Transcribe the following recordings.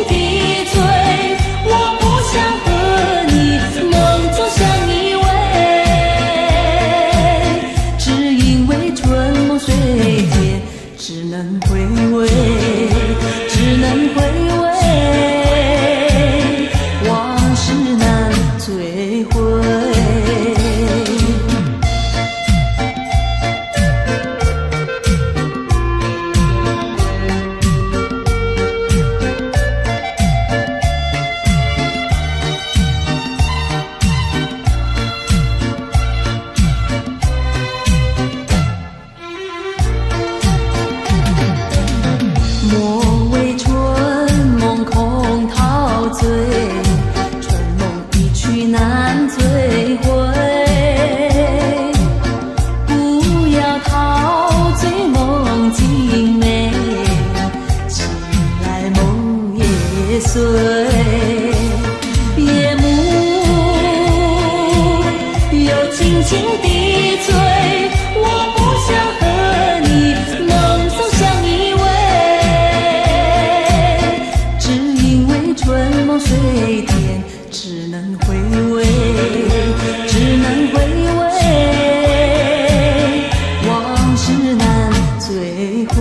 的醉，我不想和你梦中相依偎，只因为春梦水天，只能回味，只能回味，往事难追回。莫为春梦空陶醉，春梦一去难追回。不要陶醉梦境美，醒来梦也碎。夜幕又轻轻地吹，我不想和你梦中相依偎，只因为春梦水天，只能回味，只能回味，往事难追回。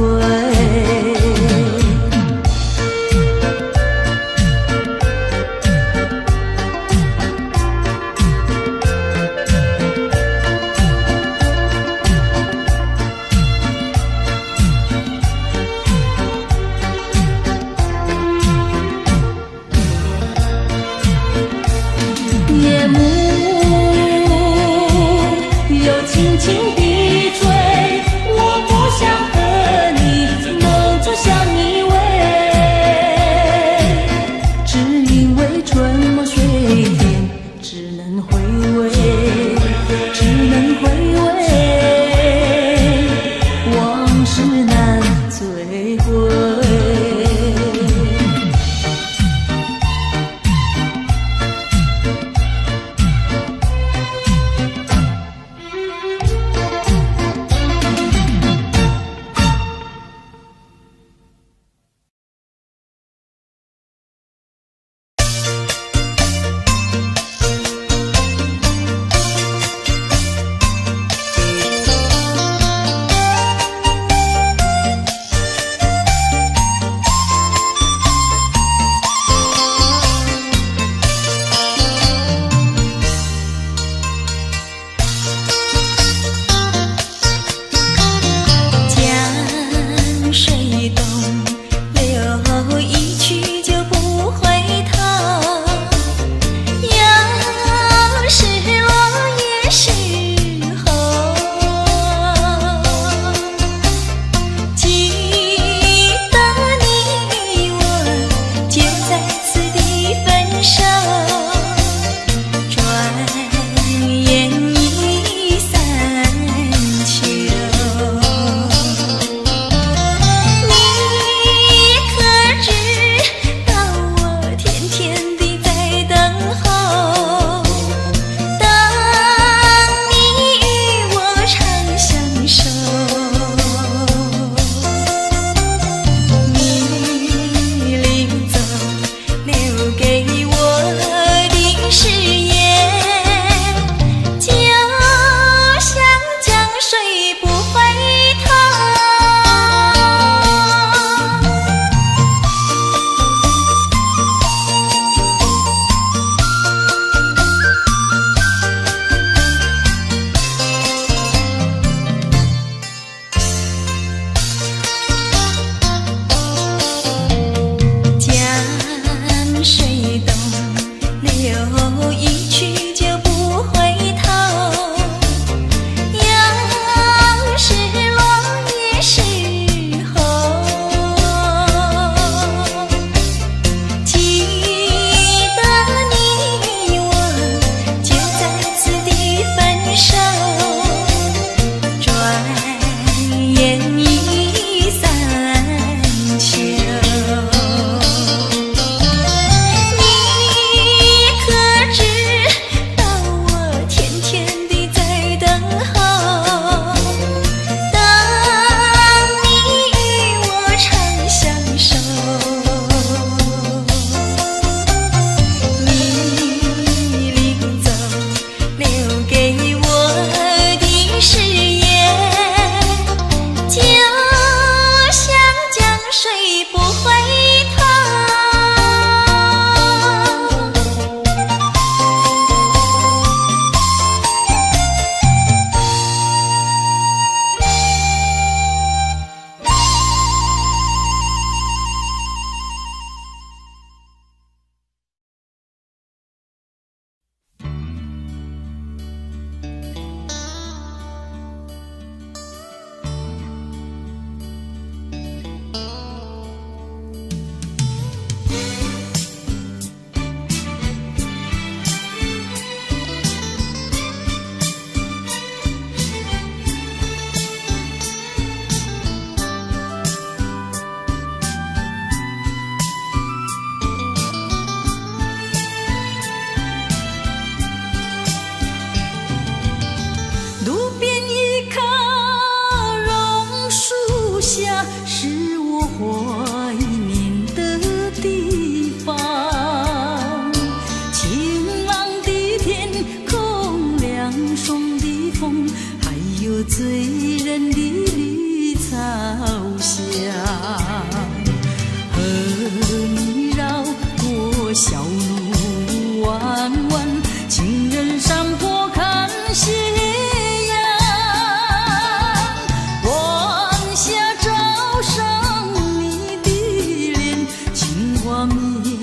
话绵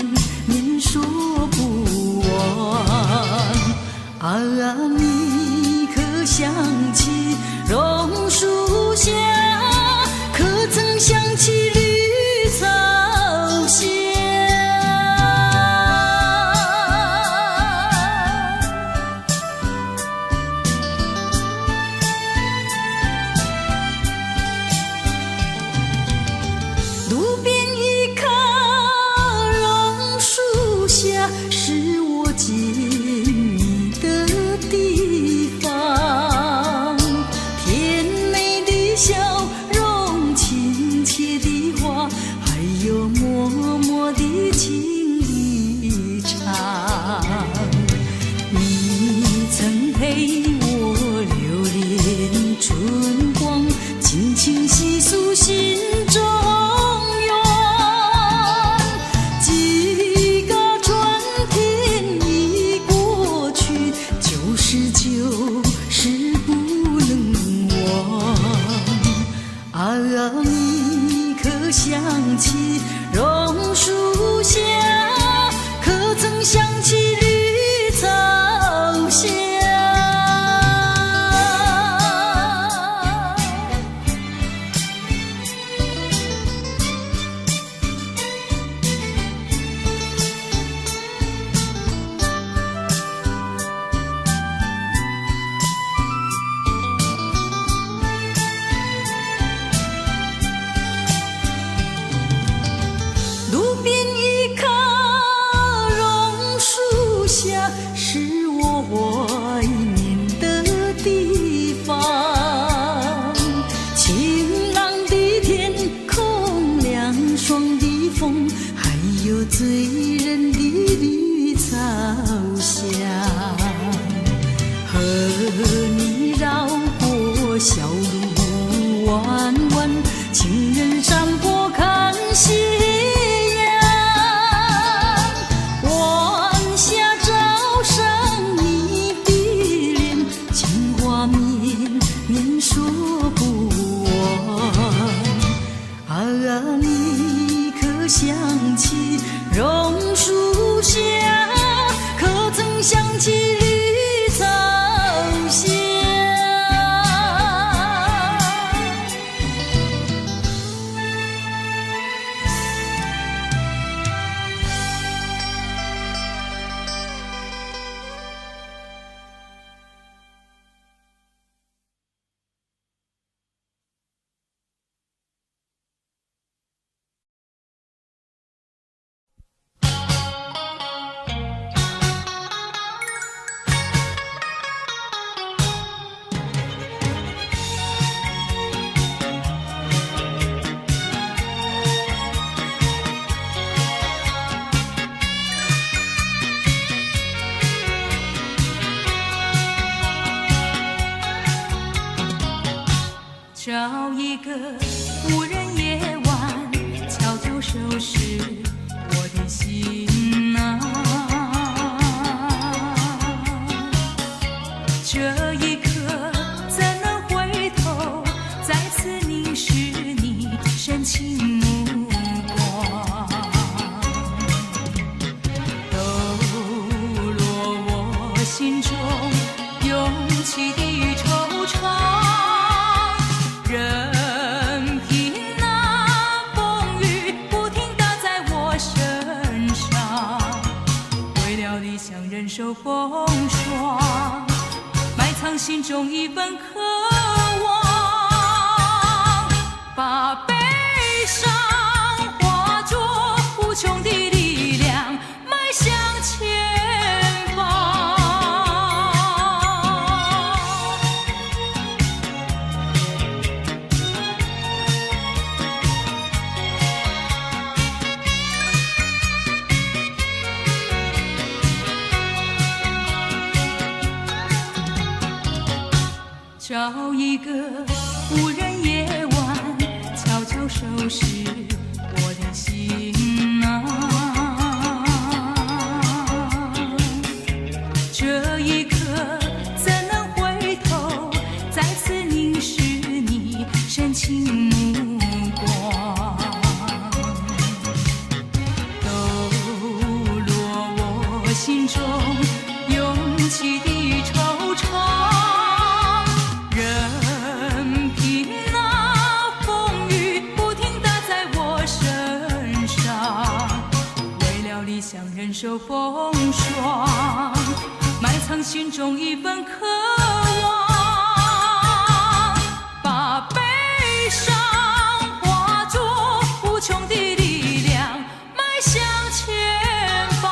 绵说不完。啊，你可想起榕树下，可曾想起绿草香？路边一棵榕树下，是我见你的地方。甜美的笑容，亲切的话，还有默默的情一场。你曾陪我流连春光，轻轻细诉心中你可想起榕树下，可曾想起绿草香？路边一棵榕树下，是我怀念的地方。晴朗的天空，凉爽的风，还有醉人的绿草香。和你绕过小路弯弯，情人山坡看夕阳。晚霞照上你的脸，情话绵绵说不完。啊，你可想起榕树下，可曾想起绿草香？找一个无人夜晚，悄悄收拾我的心啊。这一刻怎能回头，再次凝视你深情目光，抖落我心中涌起的惆怅。任凭那风雨不停打在我身上，为了理想忍受风霜，埋藏心中一份渴望，把悲伤化作无穷的力量，迈向前方。找一个无人夜晚，悄悄收拾我的心啊。心中涌起的惆怅。任凭那风雨不停打在我身上，为了理想忍受风霜，埋藏心中一份渴望，把悲伤化作无穷的力量，迈向前方。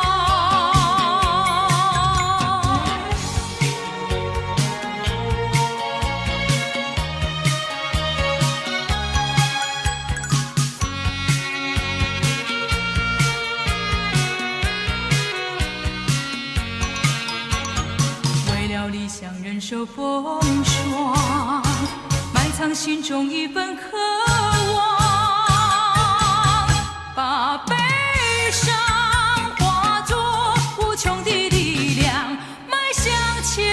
为了理想忍受风霜，埋藏心中一份渴望，把悲伤化作无穷的力量，迈向前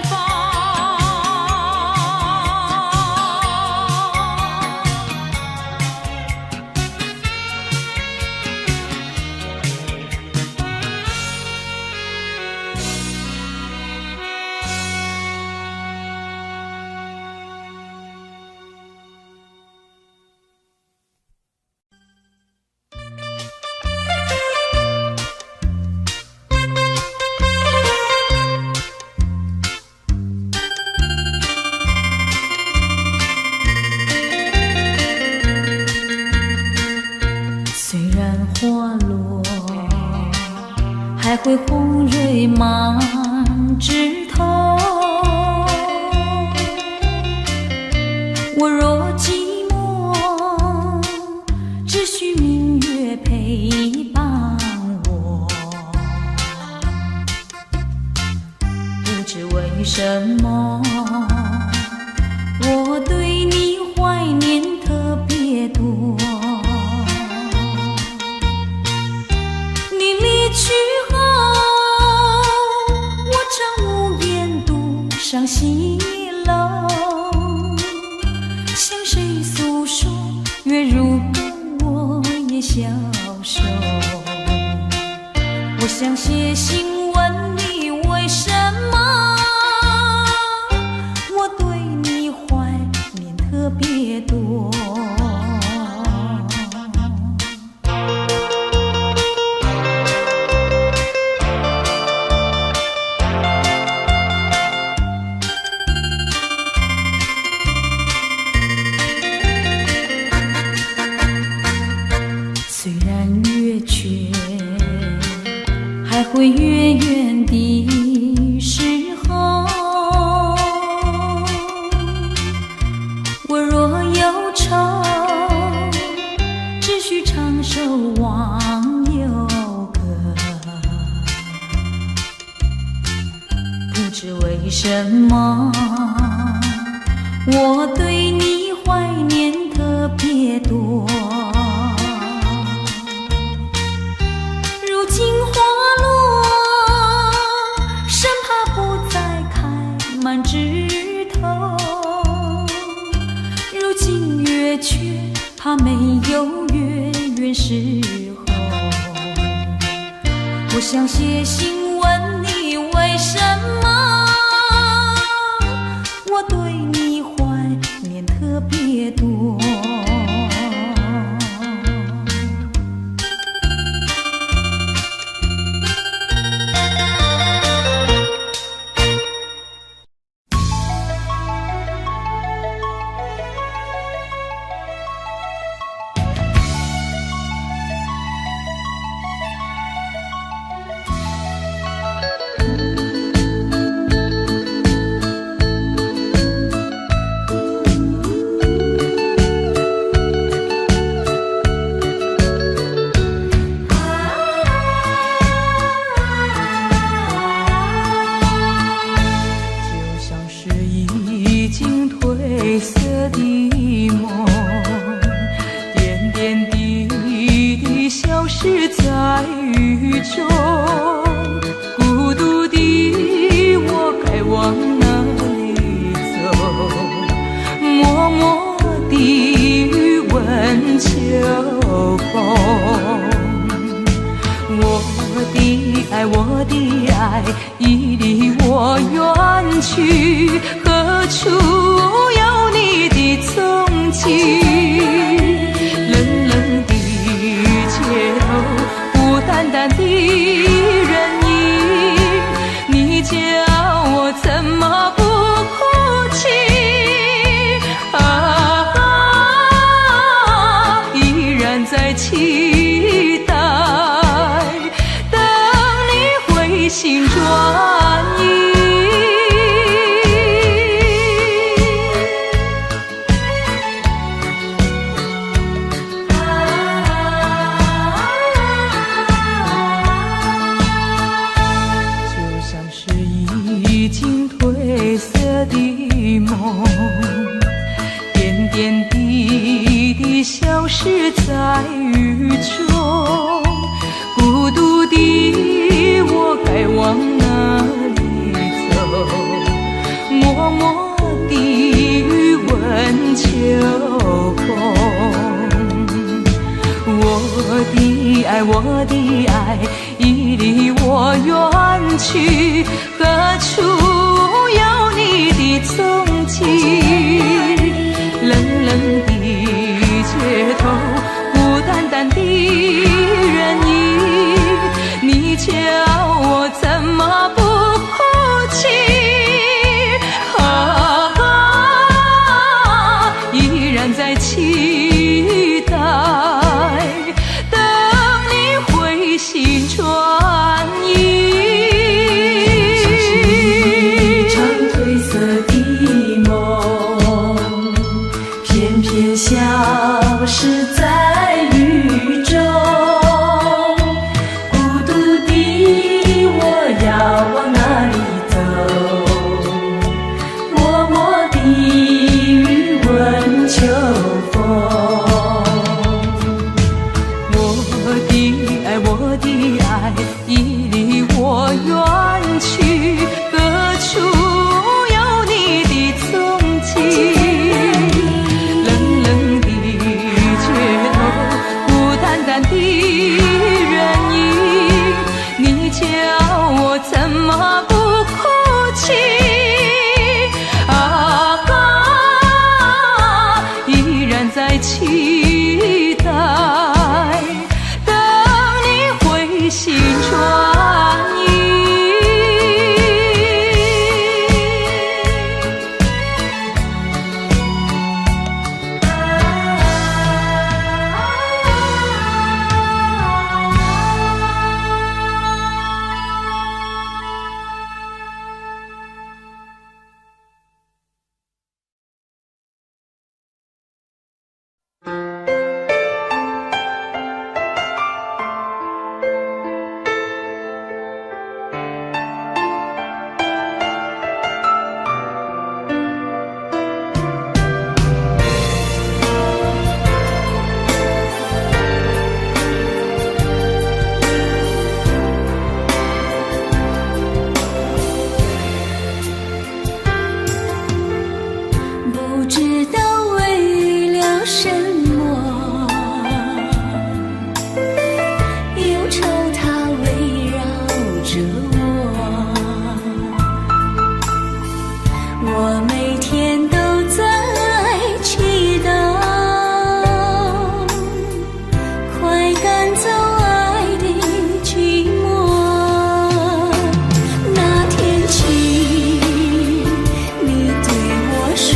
方。虽然花落，还会红蕊满枝头。我若寂寞，只需明月陪伴我。不知为什么，我对你怀念特别多。去后，我常无言独上西楼，向谁诉说？月如歌，我也消瘦。我想写信问你，为什么我对你怀念特别多？会远远的时候，我若忧愁，只需唱首忘忧歌。不知为什么，我对你怀念特别多。如今花满枝头，如今月缺，怕没有月圆时候。我想写信问你，为什么我对你怀念特别多？爱我的爱已离我远去，何处有你的踪迹？冷冷的街头，孤单单的人影，你叫我怎么不哭泣？依然在期待，等你回心转意。就像是已经褪色的梦，点点滴滴消失在雨中，孤独的我该往哪里走？默默地欲问秋空。我的爱已离我远去，何处有你的踪迹？冷冷的街头，孤单单的人影，你叫我怎么不哭泣？依然在期待，等你回心转意。一场褪色的梦，偏偏消失在雨中，孤独的我要往哪里走？默默地欲问秋风。我的爱已离我远去，何处有你的踪迹？冷冷的街头，孤单单的人影，你叫我怎么不哭泣？依然在期待，等你回心转意。不知道为了什么，忧愁它围绕着我每天都在祈祷，快赶走爱的寂寞。那天起，你对我说，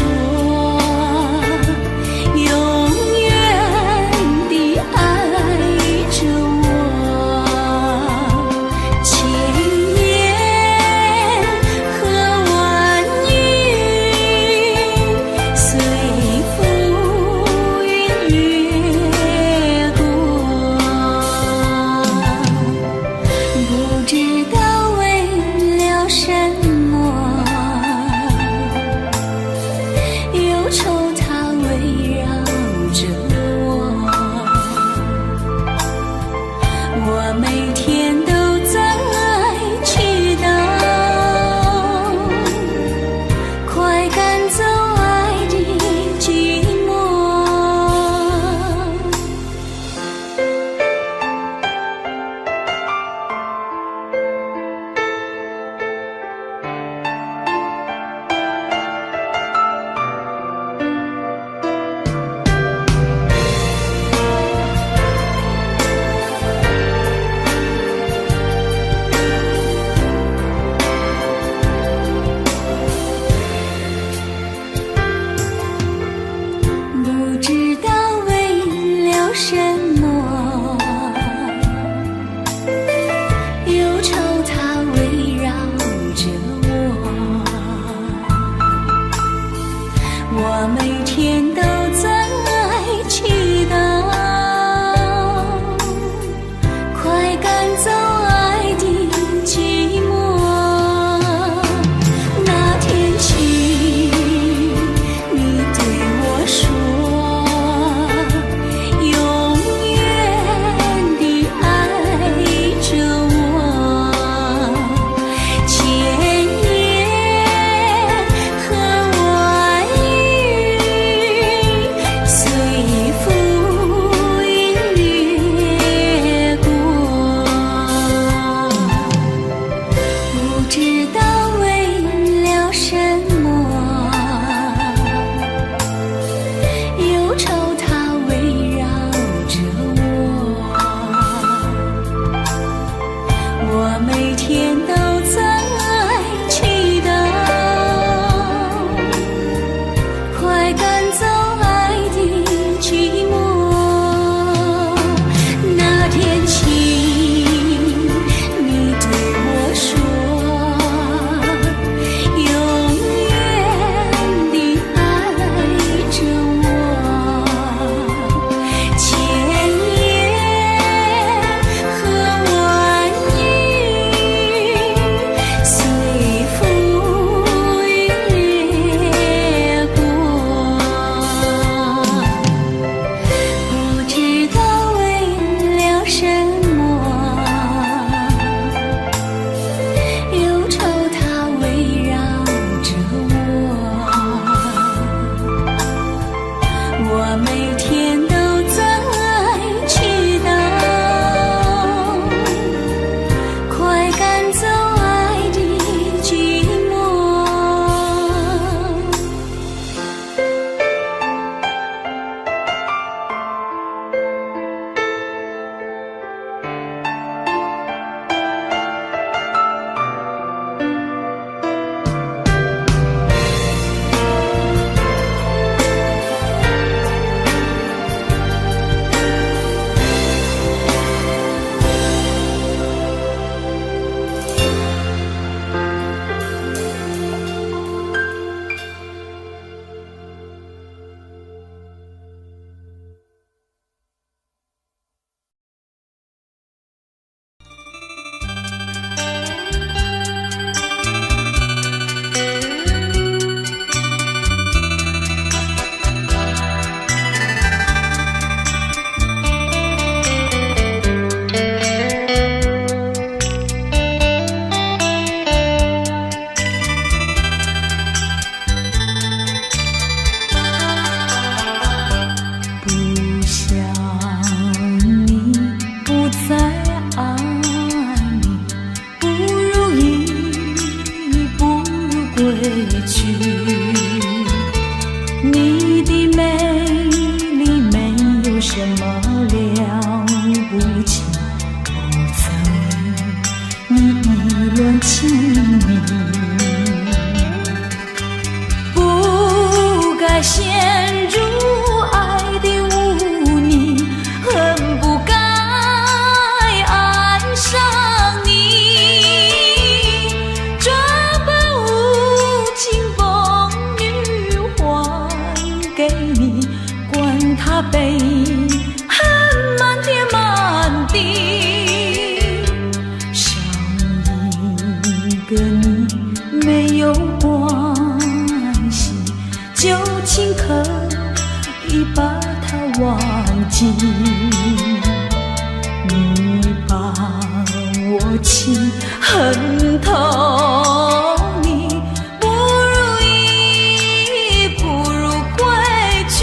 恋情迷，不该陷入爱的污泥，恨不该爱上你，这般无情风雨还给你，管他悲恨满天满地，少一个你没有关系，旧情可以把它忘记，你把我情恨透，你不如意不如归去。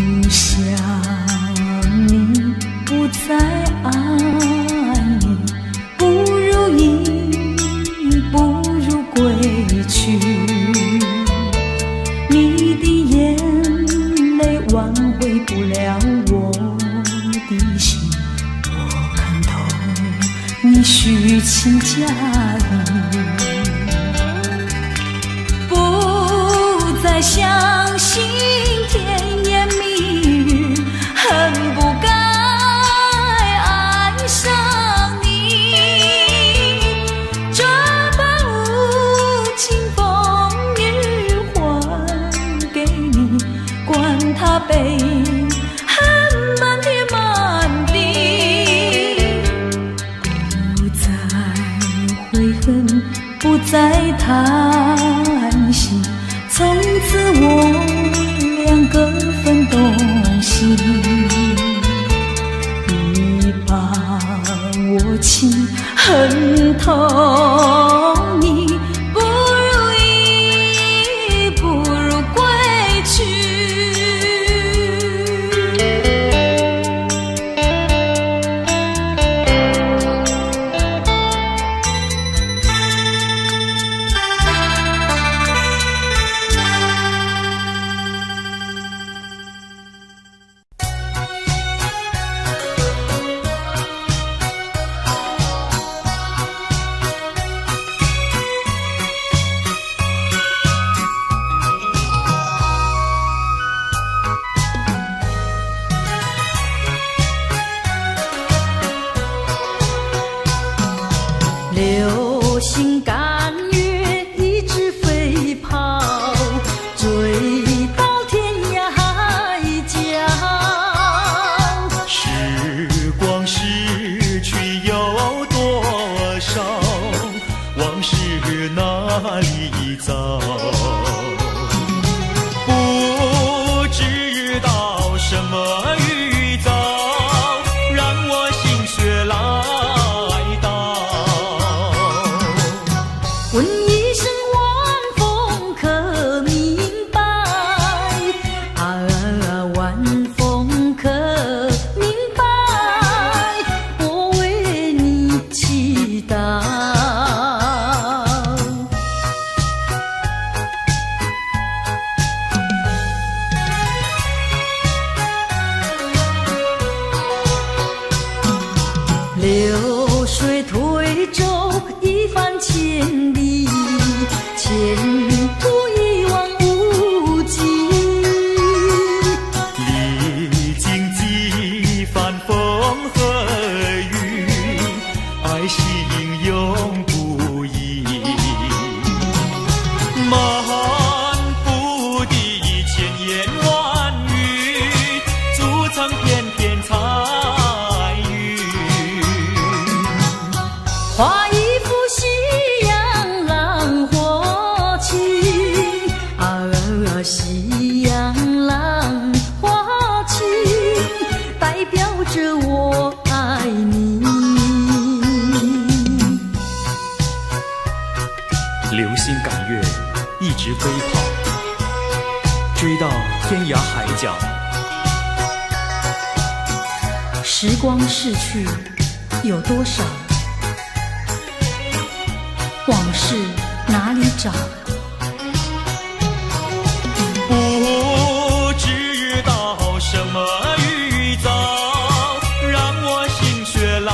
不想你不再爱你，不如意不如归去，你的眼泪挽回不了我的心，我看透你虚情假意，不再相信甜言蜜语，恨不该爱上你，这般无情风雨还给你，管他悲恨满天满地，不再悔恨，不再叹息，从此我两个分东西，你把我情恨透，你不如意不如归去。流星赶月一直飞跑，追到天涯海角，时光逝去有多少，往事哪里找，不知道什么预兆，让我心血来到，问一声晚风可明白，晚风可明白，我为你祈祷。流水推舟一番千里，前途一望无际，历经几番风和雨，爱心永不移，漫步的千言万语，筑成片片彩云，画一幅夕阳浪花情，夕阳浪花情，代表着我爱你。流星赶月一直飞跑，追到天涯海角，时光逝去有多少，往是哪里找？不知道什么预兆，让我心血来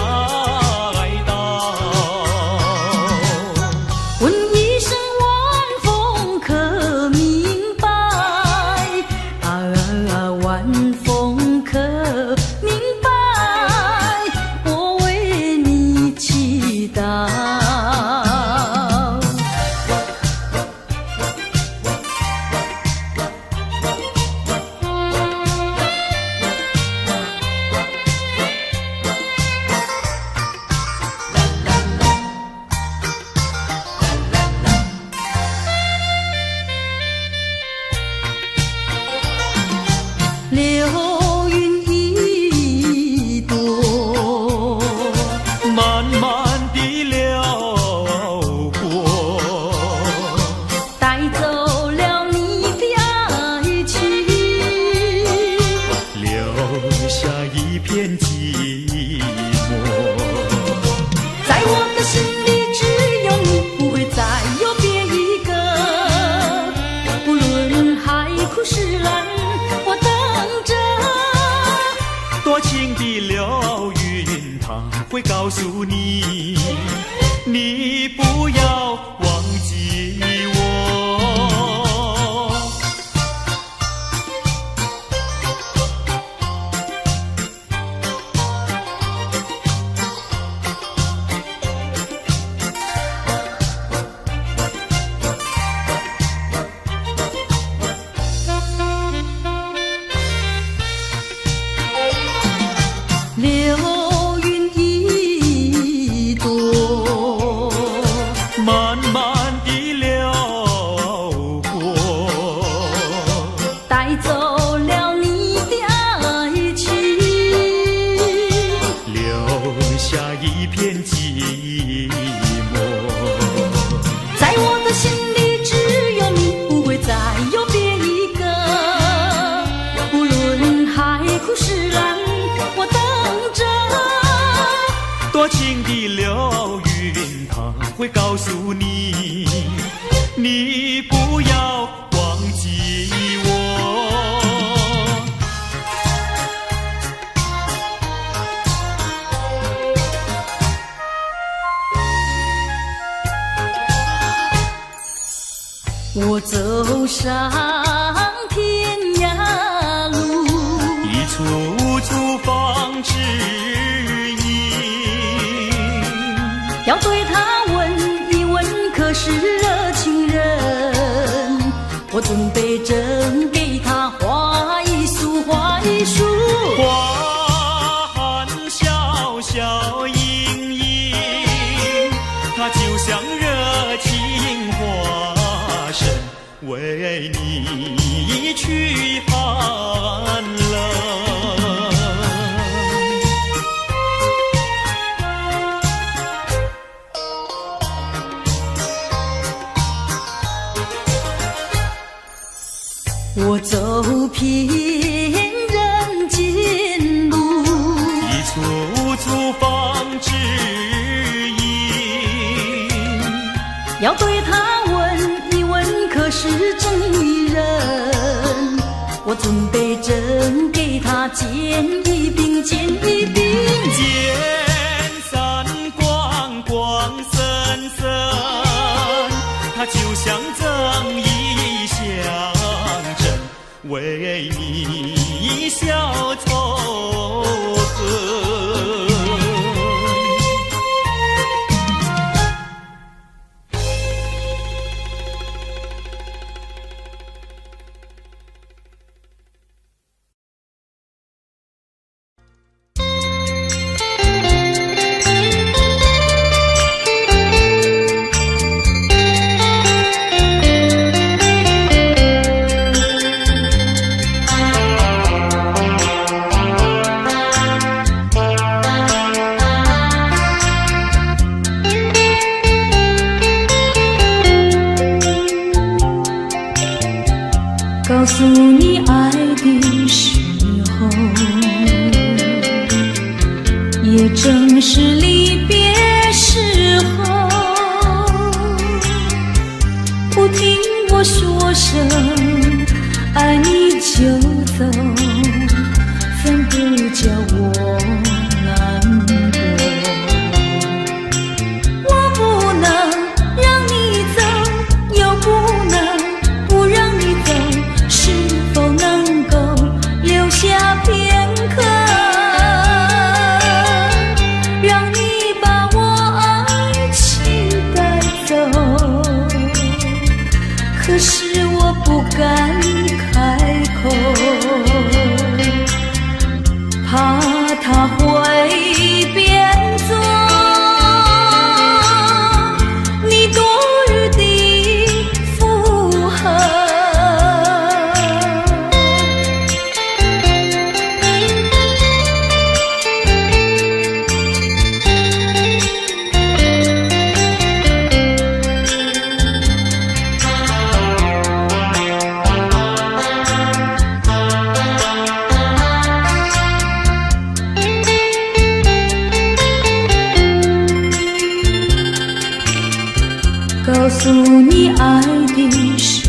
到。问一声晚风可明白？晚风可明白？我为你祈祷。流云一朵，慢慢地流过，带走了你的爱情，留下一片寂寞。在我的心里只有你，不会再有别一个。不论海枯石烂，我等着。多情的流云，它会告诉你，你不要忘记我。流云一朵，慢慢地流过，带走了你的爱情，留下一片寂寞。在我的心里只有你，不会再有别一个。不论海枯石烂，我等着。多情的流云，它会告诉你，你不要忘记我。我走上天涯路，一处处放指引，要对他问一问，可是热情人？我准备真给他画一束，画一束。花含笑笑盈盈，它就像热情花神，为你驱寒冷。我走遍人间路，一处处放指引，要对他问一问，可是真一人？我准备真给他见一饼，见一饼。见山光光森森，它就像正义象征，为你消仇恨。告诉你爱的时候，也正是离别时候。生，爱你就走，分不叫我难过。我不能让你走，又不能不让你走，是否能够留下片刻，让你把我爱情带走？可是我不敢开口，怕他会变作你多余的附和。告诉你爱的时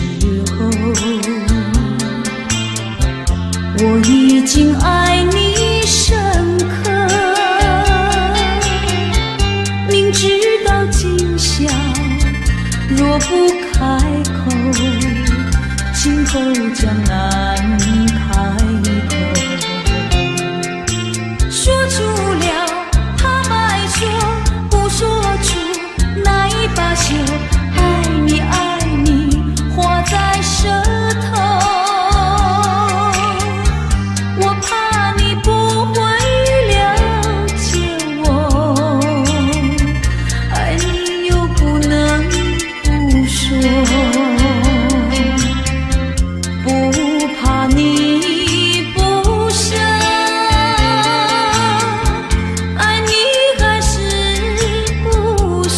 候，我已经爱你深刻，明知道今宵若不开口，今后将难开口。说出了怕白说，不说出那一把酒，爱你爱你画在舌头，我怕你不会了解我，爱你又不能不说，不怕你不舍，爱你还是不说。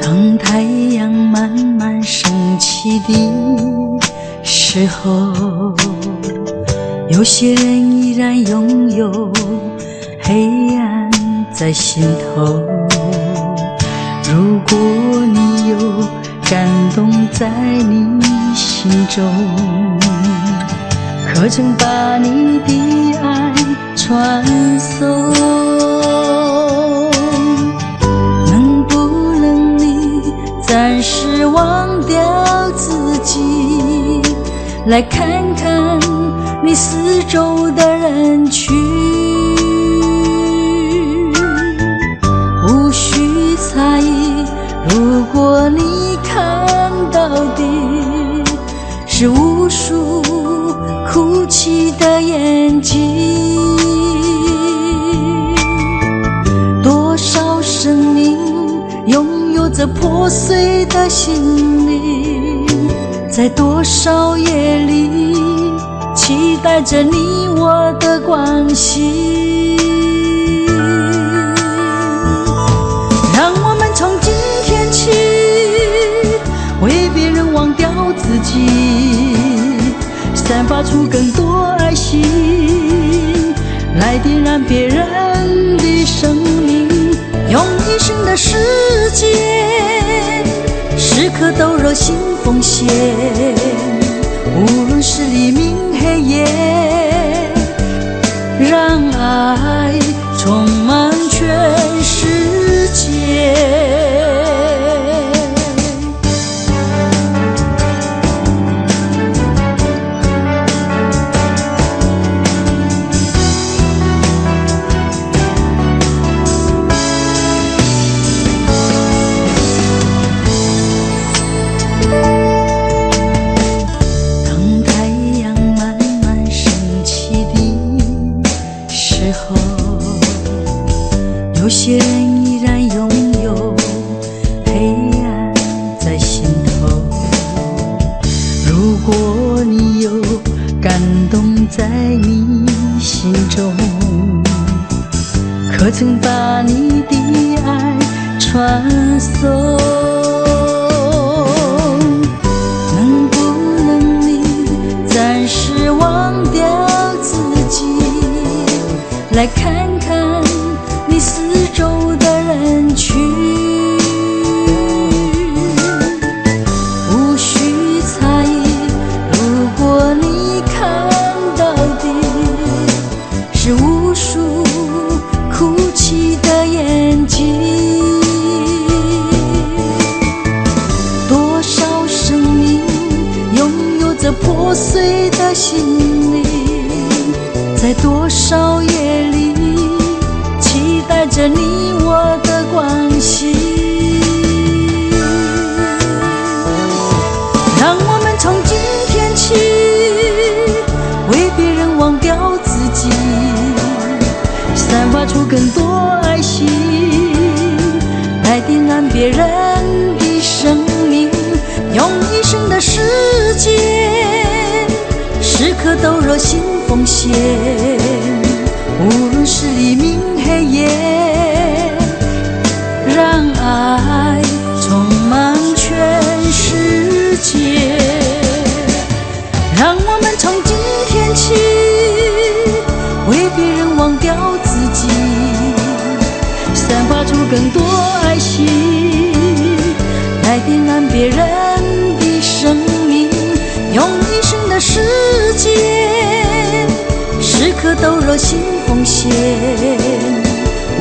当太阳慢慢升起的时候，有些人依然拥有黑暗在心头。如果你有感动在你心中，可曾把你的爱传送？暂时忘掉自己，来看看你四周的人群，无需猜疑。如果你看到的是无数哭泣的眼睛，多少生命拥有着破碎的心灵，在多少夜里期待着你我的关系。让我们从今天起为别人忘掉自己，散发出更多爱心，来点燃别人的生命，用一生的时间，时刻都热心奉献，无论是黎明黑夜，让爱充满全世界。有些人依然拥有在你心中，可曾把你的爱传颂？能不能你暂时忘掉自己，来看看你四周的人群？无需猜疑，如果你看到的是无数哭泣的眼睛，多少生命拥有着破碎的心灵，在多少夜里期待着你我的关系。让我们从今天起为别人忘掉自己，散发出更多爱心，来点燃别人的生命，用一生的时间时刻都热心奉献，无论是黎明黑夜，让爱充满全世界。让我们从今天起为别人忘掉自己，散发出更多爱心，来点燃别人的生命，用一生的时间时刻都热心奉献，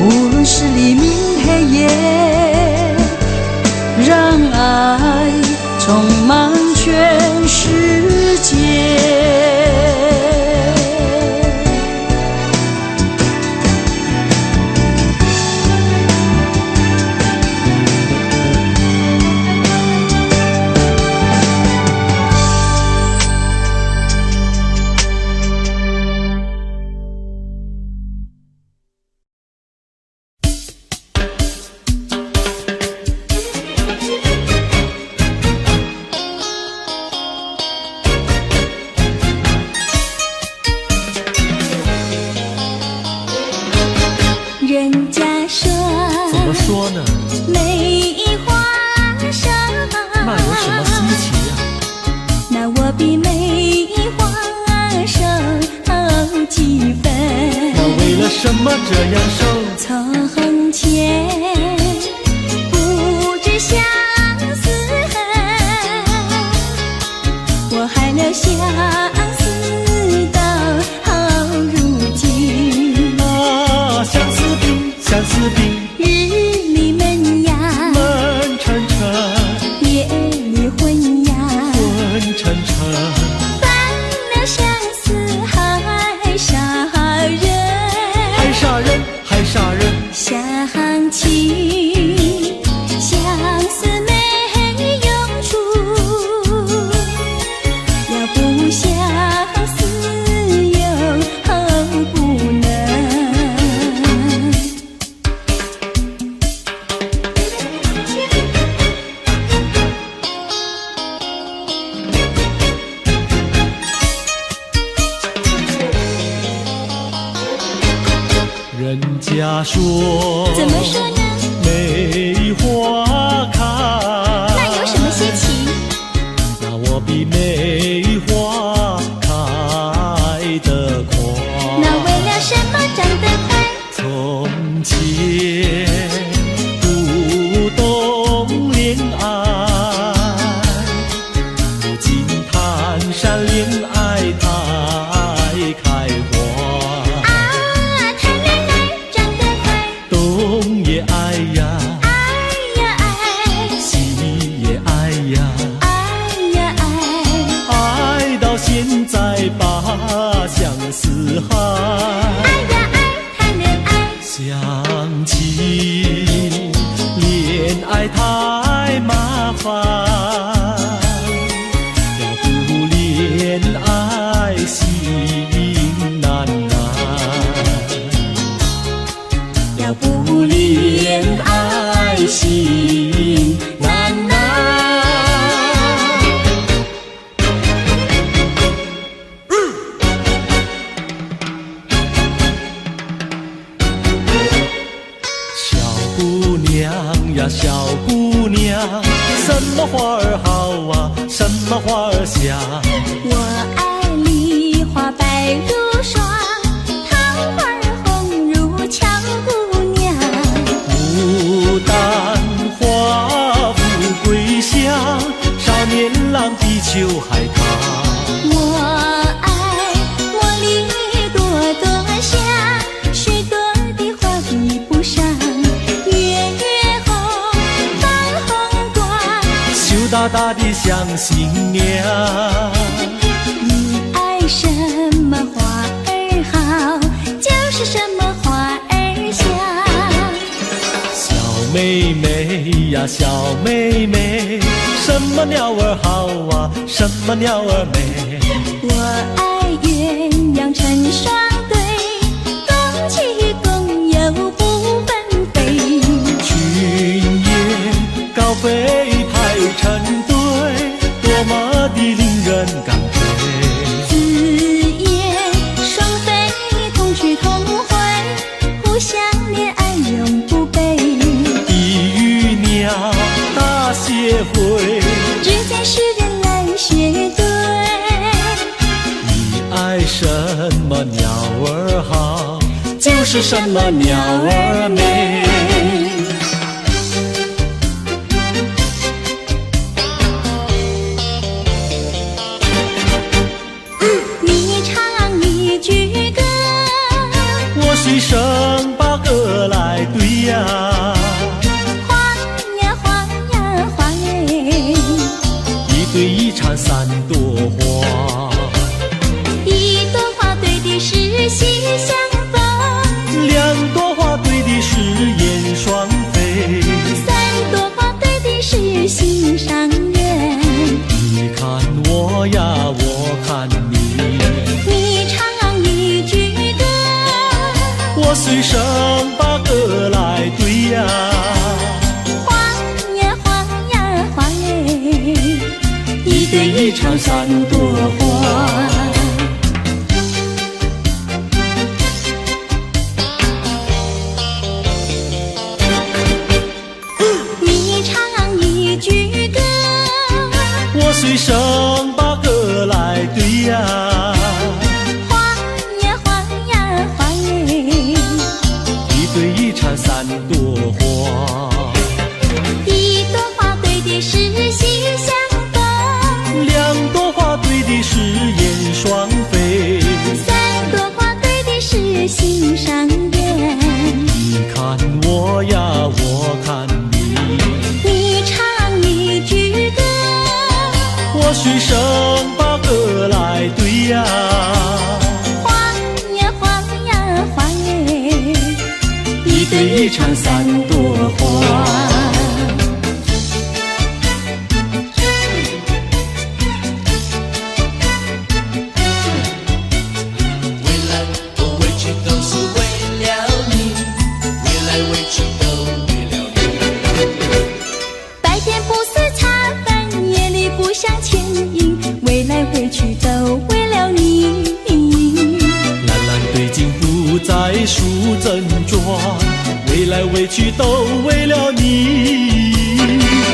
无论是黎明黑夜，让爱充满全世界。人家说，怎么说呢？梅花生，那有什么稀奇呀？那我比梅花生几分？那为了什么这样瘦？从前不知相思恨，我还留相思到如今。相思病，相思病，日里闷呀，闷沉沉，夜里昏呀，昏沉沉。犯了相思还杀人，还杀人，还杀人。想起相思没用处，要不相思又不能。人家说，怎么说呢？梅花开，那有什么稀奇？那我比梅花开得快。那为了什么长得快？从前不懂恋爱，如今谈山恋爱太开花。东也爱呀，爱呀爱，西也爱呀，爱呀爱，爱到现在把相思害。爱呀爱，谈恋爱。想起恋爱太麻烦，要不恋爱心难耐。要不恋爱心难耐。娘呀，小姑娘，什么花儿好啊，什么花儿香？我爱梨花白如霜，桃花红如俏姑娘。牡丹花富贵香，少年郎地球海棠。我爱茉莉朵朵香，许多的花比不上。月红放红光，羞答答的像新娘。你爱什么花儿好，就是什么花儿香。小妹妹呀，小妹妹，什么鸟儿好啊，什么鸟儿美？我爱鸳鸯成双对，共骑共游不分飞。群雁高飞排成队，多么的令人感佩。紫燕双飞同去同回，互相恋爱永不悲。地狱鸟大协会，只见诗人来学对。你爱什么鸟儿好，就是什么鸟儿美。你唱一句歌，我随声把歌来对呀。花呀花呀花哎，一对一缠三朵花，一朵花对的是喜相逢，两朵花对的是燕双飞，三朵花对的是心上人。你看我呀，我看你，你唱一句歌，我随声把歌来对呀。花呀花呀花哎，一对一唱三朵花。你唱一句歌，我随声把歌来对呀。花呀花呀花哎，一对一缠三朵花，一朵花对的是喜相逢，两朵花对的是燕双飞，三朵花对的是心上人。你看我呀，我看你，你唱一句歌，我随声把歌来对呀。花呀花呀花哎，一对一缠三朵花。未来我委屈都是为了你，未来委屈都为了你。白天不思茶饭，夜里不想牵引，未来回去都为了你。蓝蓝对镜不再梳正装，未来委屈都为了你。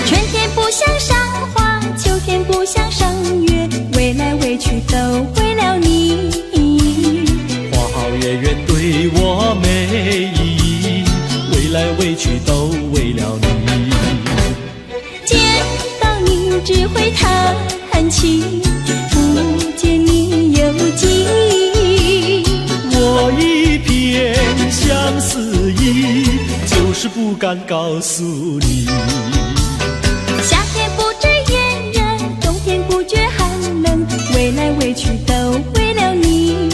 春天不想赏花，秋天不想赏月，未来委屈都为了你。花好月圆对我没意义，未来委屈都为了你。见到你只会叹气，不见你有记忆。我一片相思意，就是不敢告诉你。夏天不知炎热，冬天不觉寒冷，未来委屈都为了你。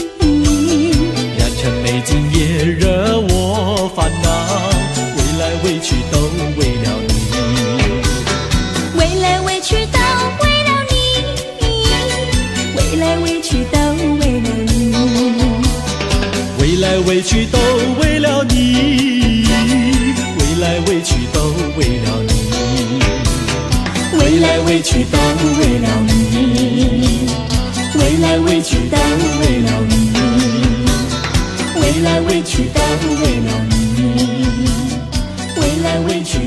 良辰美景也惹我烦恼，未来委屈都为了你。未来委屈都为了你，未来委屈都为了你，未来委屈都为了你，未来委屈都为了你，未来委屈都为了你，未来委屈都为了你，未来委屈都为了你，未来委屈。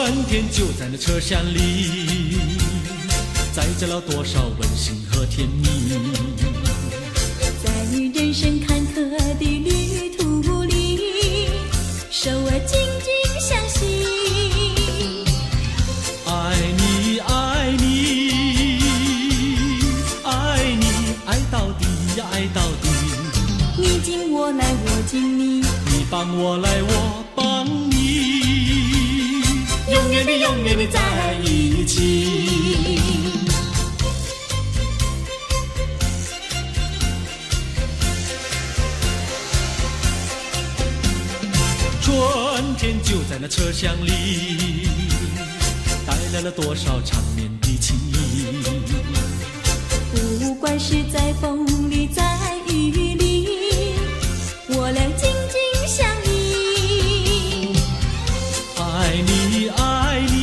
春天就在那车厢里，载着了多少温馨和甜蜜。在人生坎坷的旅途里，手儿紧紧相系。爱你爱你爱你，爱到底呀爱到底。你敬我来我敬你，你帮我来我帮你，永远的永远的在一起。春天就在那车厢里，带来了多少缠绵的情谊。不管是在风里在雨里，我俩紧紧相依。爱你爱你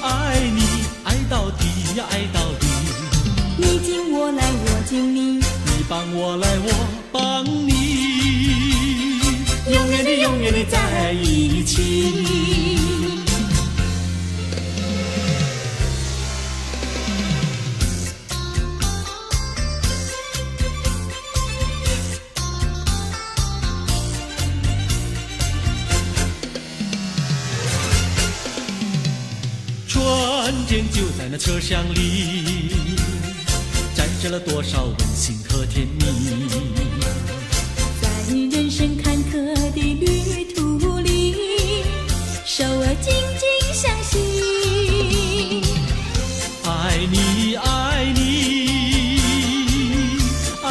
爱你，爱到底呀爱到底。你敬我来我敬你，你帮我来我帮你，永远的永远的在一起。春天就在那车厢里，载着了多少温馨和甜蜜。在人生坎坷的旅途里，手儿紧紧相系。爱你爱你爱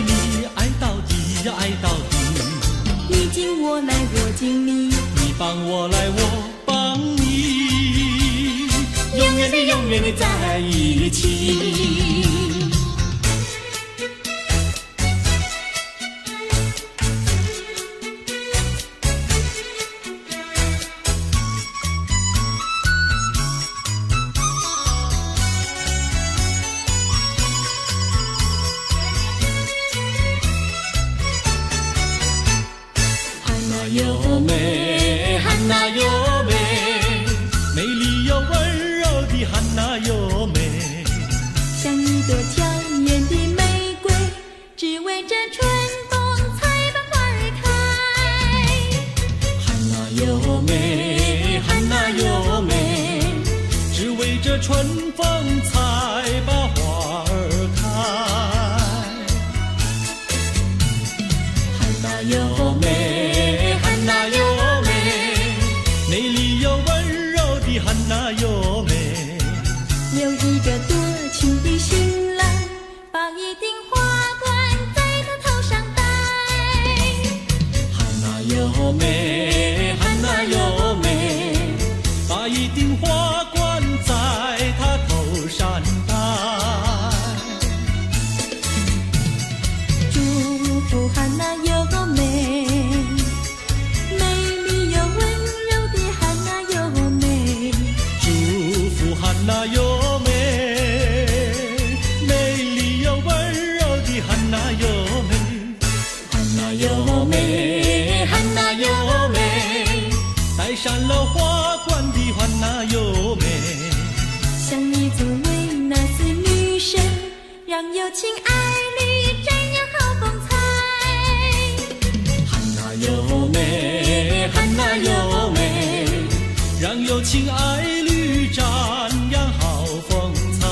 你，爱到底呀爱到底。你敬我来我敬你，你帮我来我帮你，永远的永远的在一起。哟美，汉娜哟美，美丽又温柔的汉娜哟美，像一朵娇艳的玫瑰，只为这春风才把花儿开。汉娜哟美，汉娜哟美，只为这春风才把花儿开。汉娜哟美，汉娜哟美，美丽又温柔的汉娜哟美，有一个多情的新郎，把一顶花冠在他头上戴。汉娜哟美，汉娜哟美，把一顶花冠在他头上戴。祝福汉娜哟美，美丽又温柔的汉娜哟美。祝福汉娜哟美，美丽又温柔的汉娜哟美。汉娜哟美，汉娜哟美，戴上了花冠的汉娜哟美，像一座维纳斯女神，让有情爱侣展扬好风采。汉娜哟美，汉娜哟美，让有情爱侣展扬好风采。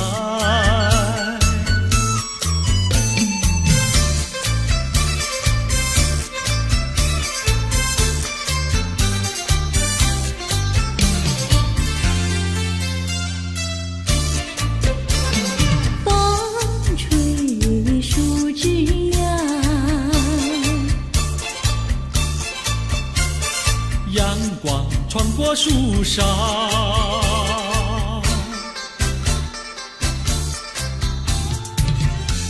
风吹树枝凉，阳光穿过树梢，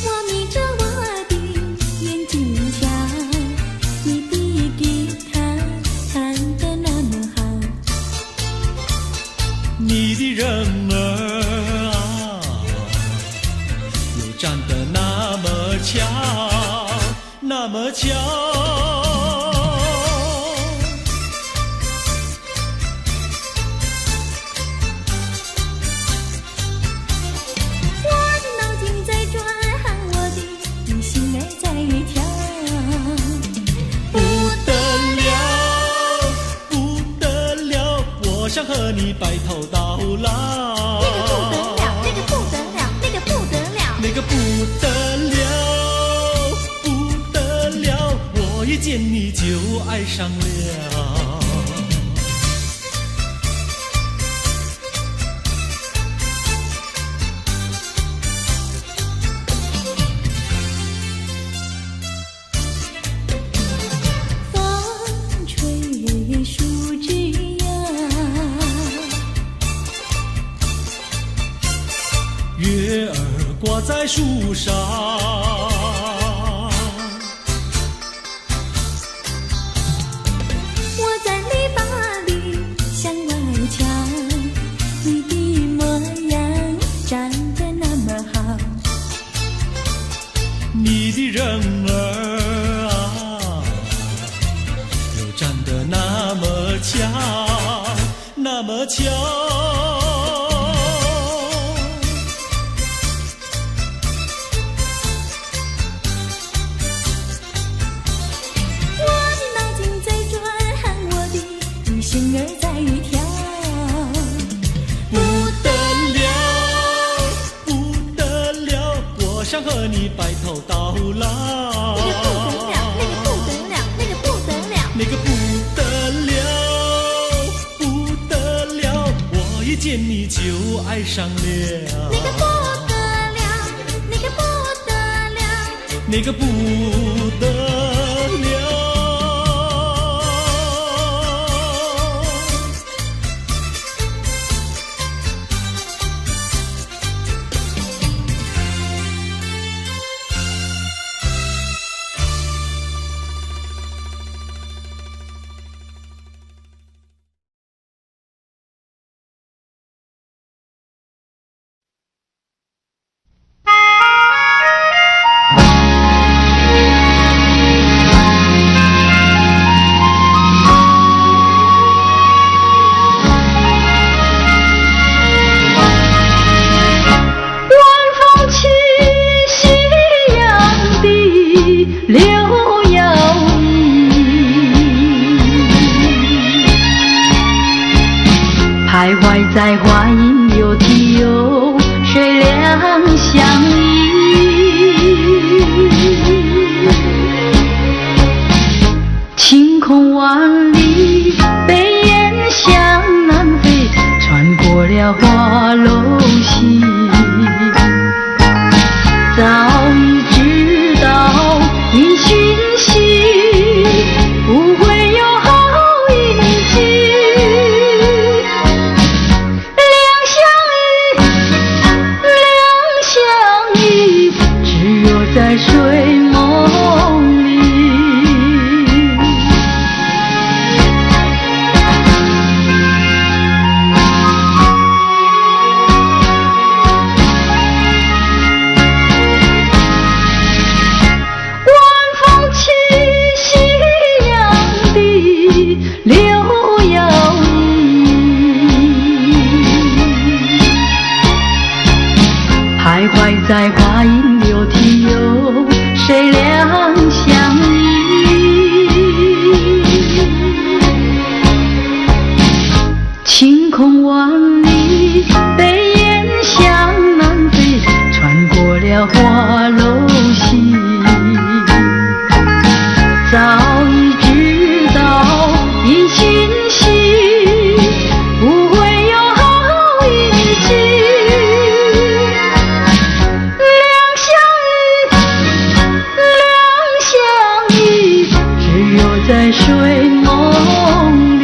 我眯着我的眼睛瞧，你的吉他弹得那么好，你的人儿啊，又站得那么巧，那么巧。我想和你白头到老。那个不得了，那个不得了，那个不得了，不得了，我一见你就爱上了。风吹树枝月儿挂在树上，我在篱笆里向外瞧，你的模样长得那么好，你的人儿啊，又长得那么巧，那么巧。心儿在跳，不得了，不得了，我想和你白头到老。那个不得了，那个不得了，那个不得了，不得了，我一见你就爱上了。那个不得了，那个不得了，那个不得了。徘徊在花影柳堤游，水两相依。晴空万里，北雁向南飞，穿过了花楼溪。早已知道因讯息，不会有好运气。在睡梦里，晚风起，夕阳地，柳摇曳，徘徊在花影柳堤游，谁两相依？晴空万里，北雁向南飞，穿过了花楼溪。早已知道因讯息，不会有好运气。在睡梦里，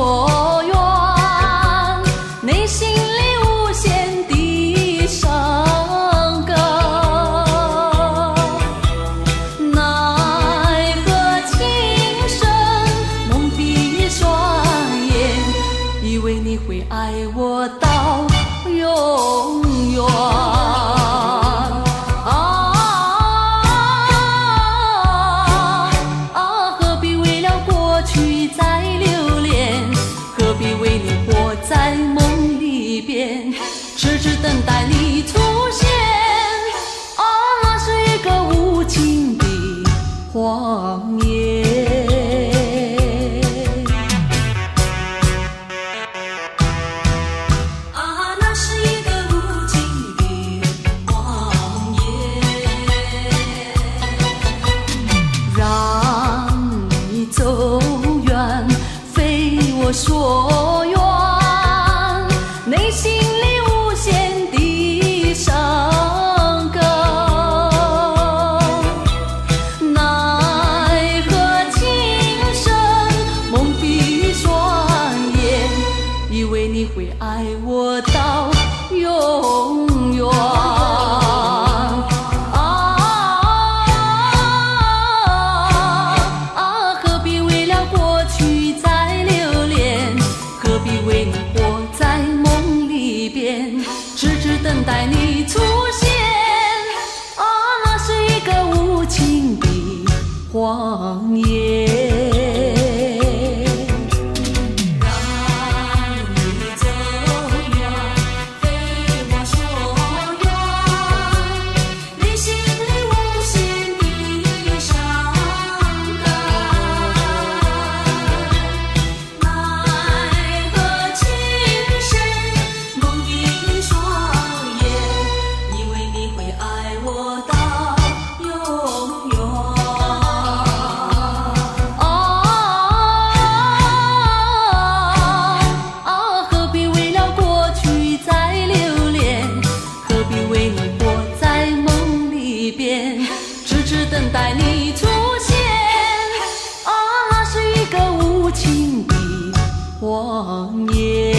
所愿，内心里无限的伤感。奈何情深蒙蔽双眼，以为你会爱我到永远。在梦里边，痴痴等待你出现。啊，那是一个无情的谎言。啊，那是一个无情的谎言，让你走远，非我所愿。内心里无限的伤感，奈何情深蒙蔽双眼，以为你会爱我到永远。何必为了过去再留恋，何必为你活在梦里边，痴痴等待你出现。啊，那是一个无情的谎言。痴痴等待你出现，啊，那是一个无情的谎言。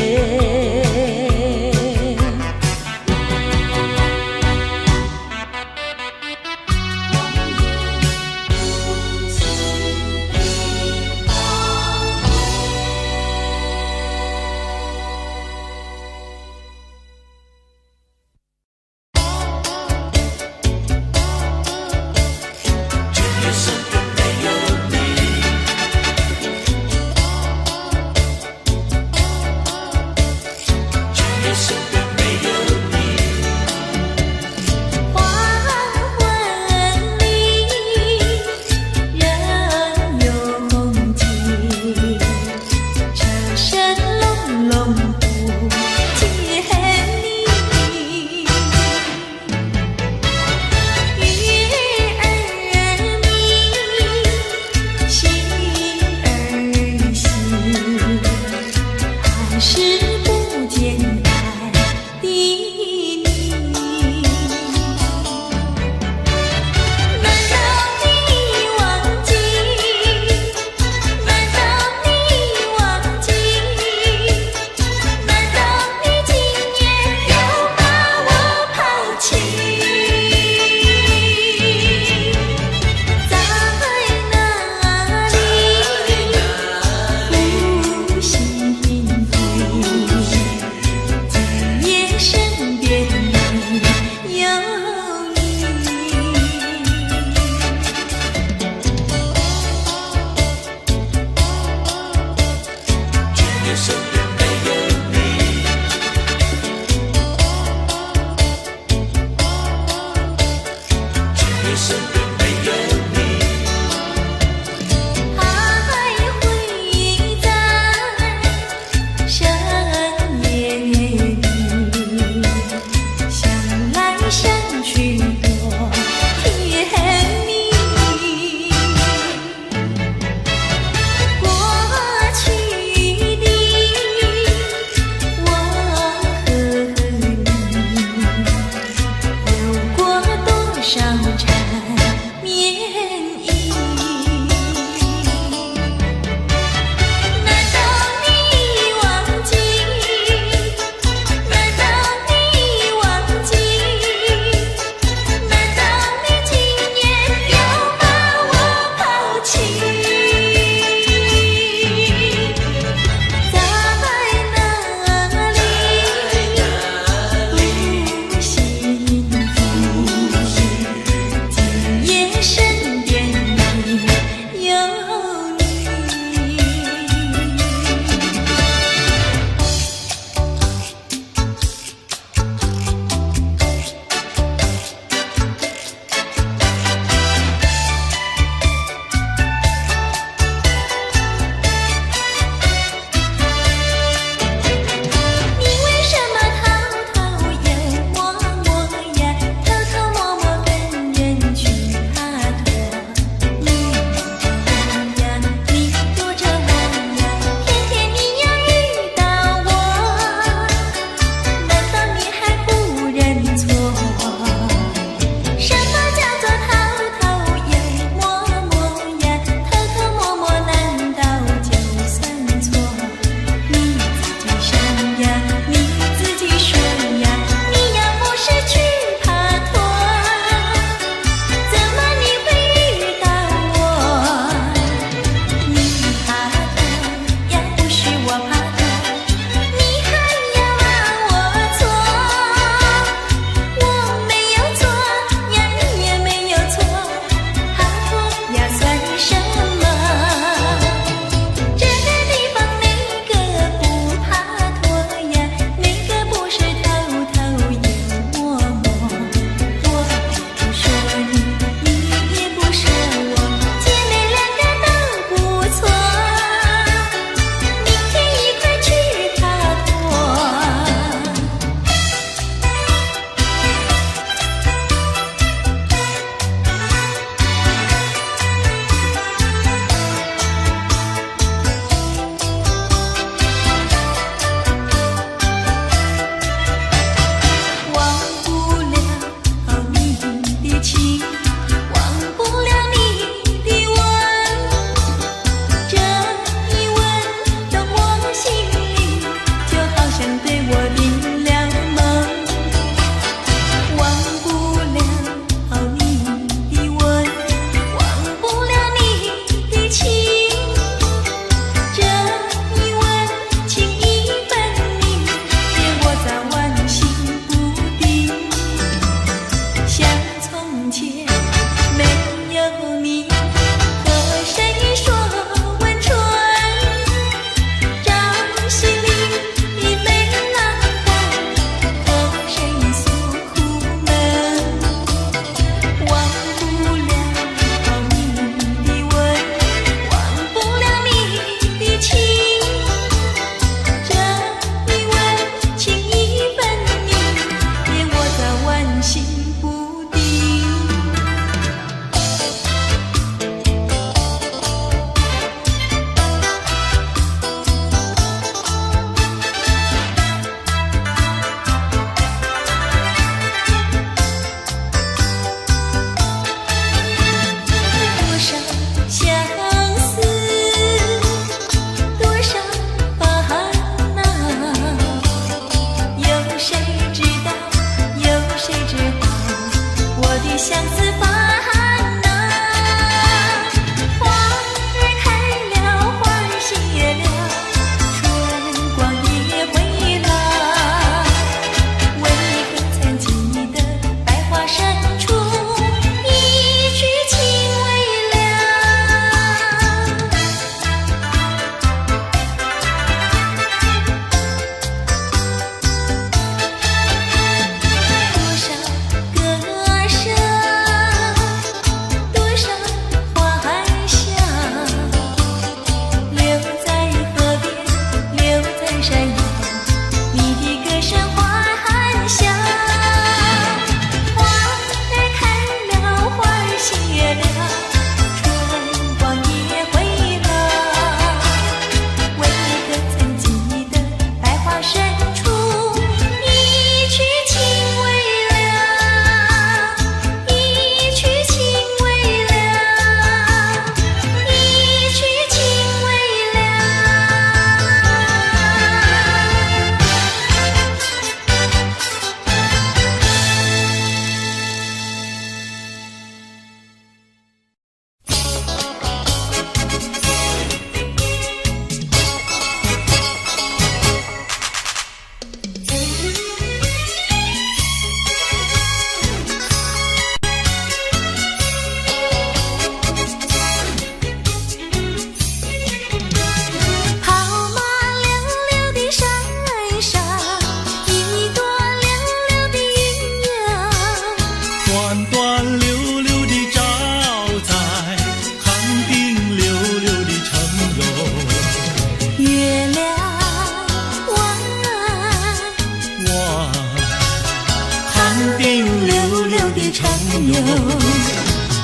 长游。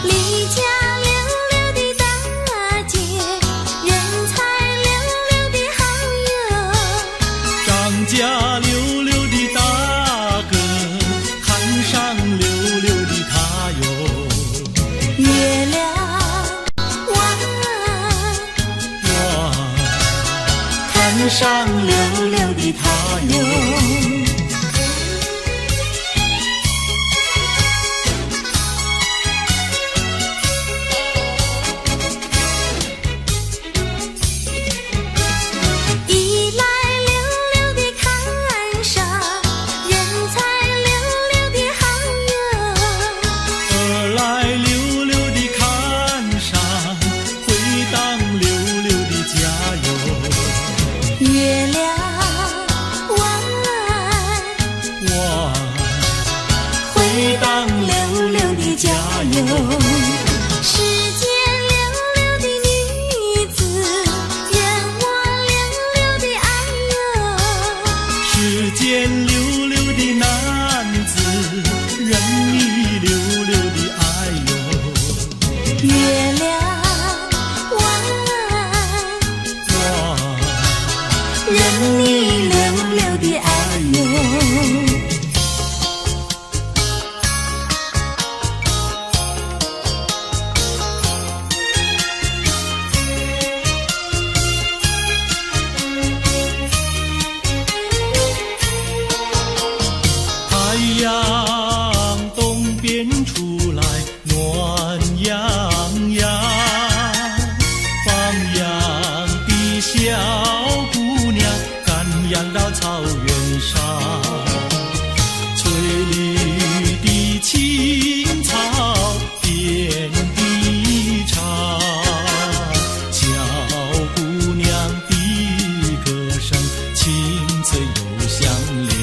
离家溜溜的大姐，人才溜溜的好友，张家溜溜的大哥，看上溜溜的他哟。月亮弯，看上溜溜的他哟。世间溜溜的女子，任我溜溜的爱哟。世间溜溜的男子，任你溜溜的爱哟。月亮弯，任你溜溜的爱哟。太阳东边出来暖洋洋，放羊的小姑娘赶羊到草原上，翠绿的青草遍地长，小姑娘的歌声清脆又响亮。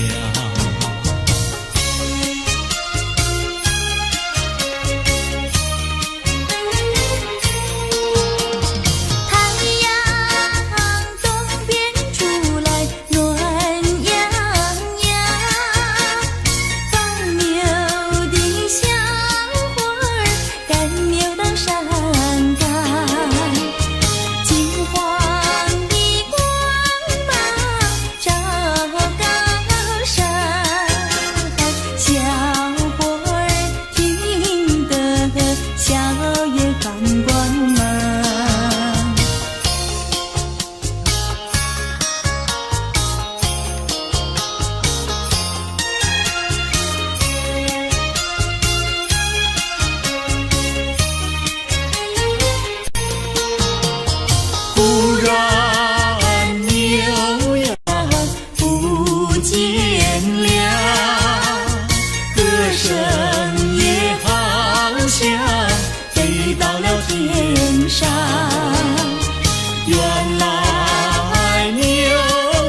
原来牛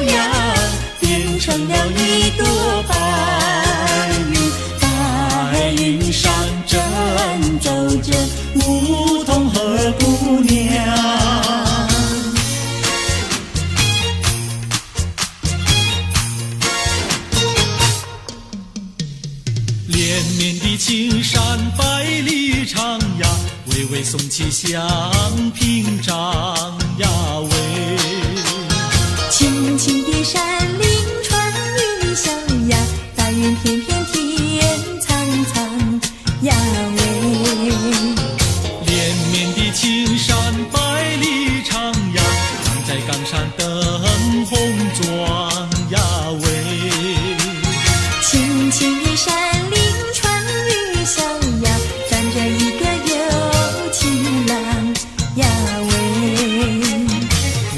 羊变成了一朵白云，白云上正走着梧桐和姑娘。连绵的青山百里长呀，巍巍耸起像屏障呀喂。青青的山林穿云霄呀，白云片片天苍苍呀喂。连绵的青山百里长呀，站在冈上灯红妆呀喂。青青的山林穿云霄呀，站着一个有情郎呀喂。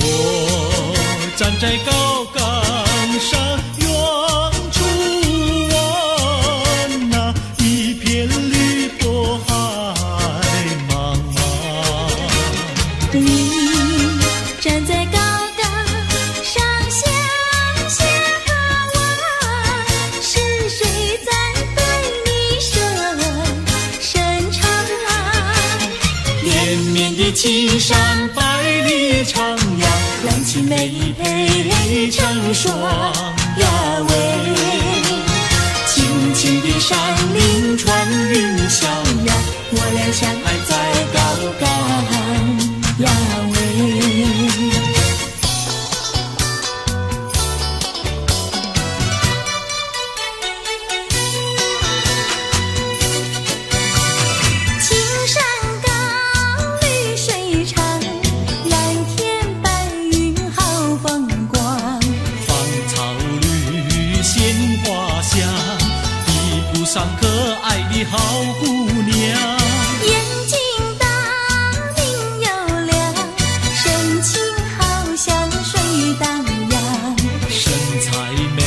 我站在高岗上，远处望那一片绿波海茫茫。你站在高岗上向下望，是谁在对你深长？连绵的青山百里长呀，蓝青梅配成双呀喂。青青的山林穿云上可爱的好姑娘，眼睛大明又亮，神情好像水荡漾，身材美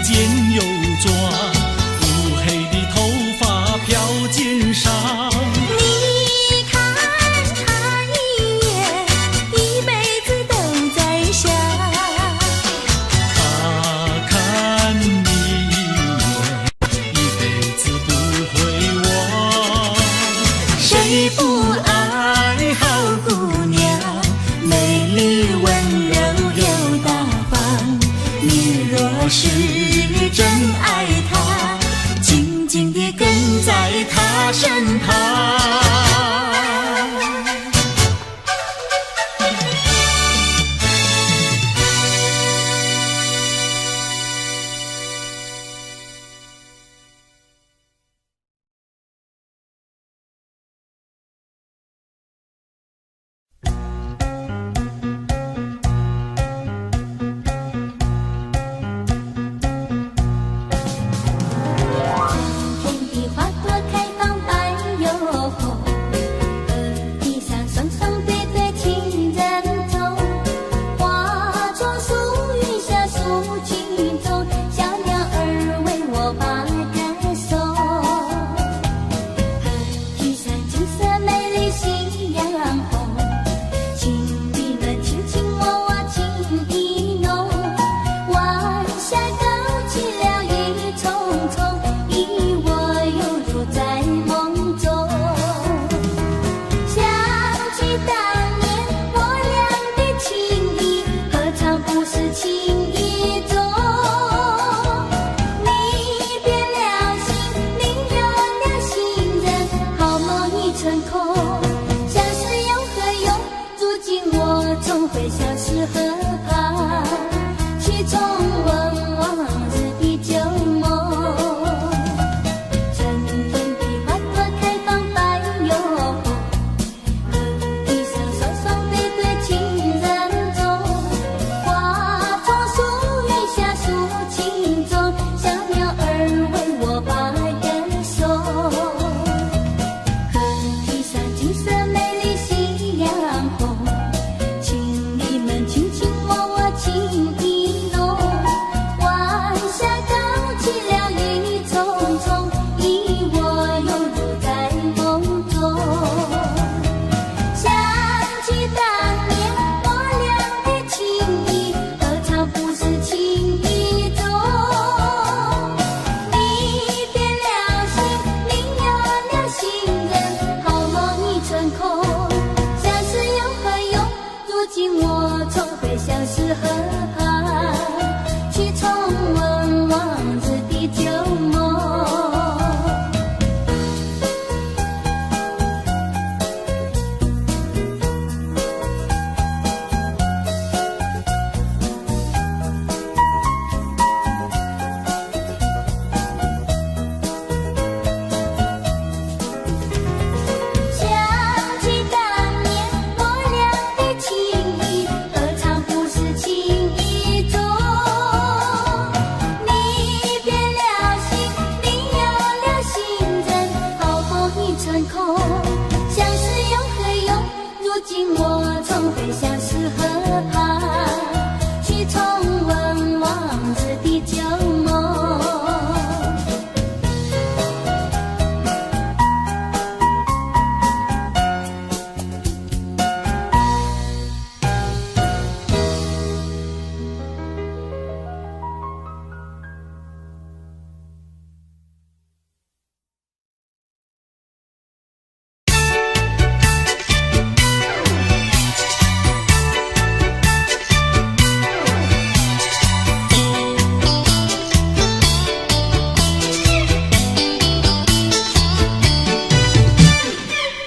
肩又壮，乌黑的头发飘肩上。你看他一眼，一辈子都在想。他看你一眼，一辈子不会忘。谁不爱好姑娘，美丽温柔又大方。你若是真爱她，紧紧地跟在她身旁。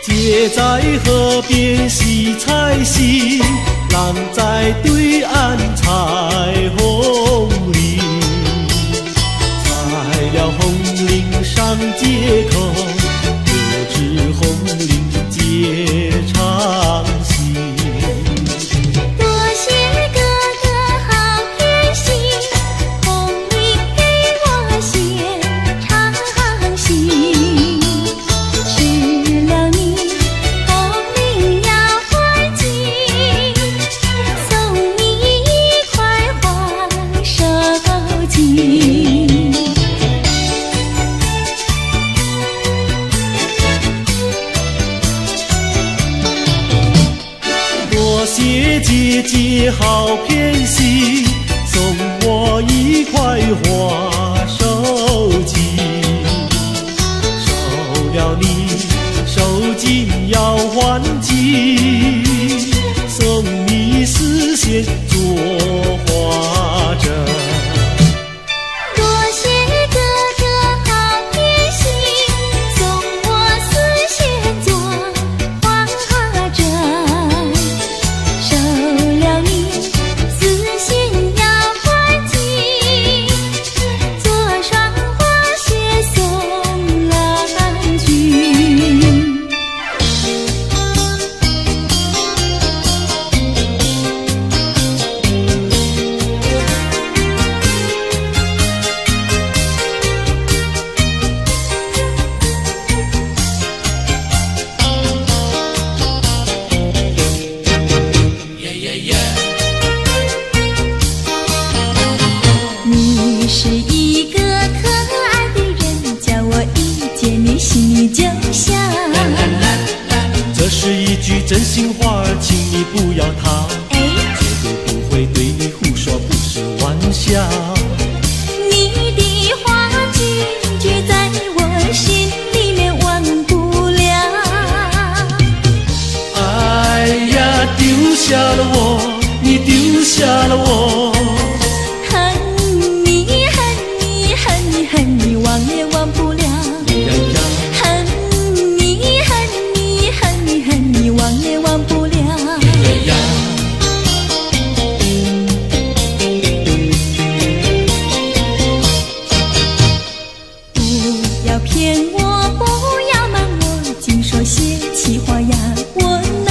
姐在河边洗菜洗，浪在对岸采红菱。采了红菱上街口，可知红菱结肠心。多谢哥哥好偏心，红菱给我献唱姐姐好偏心，送我一块花手巾。收了你手巾要还金，送你丝线做花针。多谢哥哥好偏心，送我丝线做花针。收了你丝线要还金，做双花鞋送郎君。你是一个可爱的人，叫我一见你心里就想。这是一句真心话，请你不要逃，哎，绝对不会对你胡说，不是玩笑。你的话句句在我心里面忘不了。哎呀，丢下了我，你丢下了我。恨你恨你恨你恨你忘也忘不了。恨你恨你恨你恨你忘也忘不了。不要骗我，不要瞒我，净说些气话呀我呐。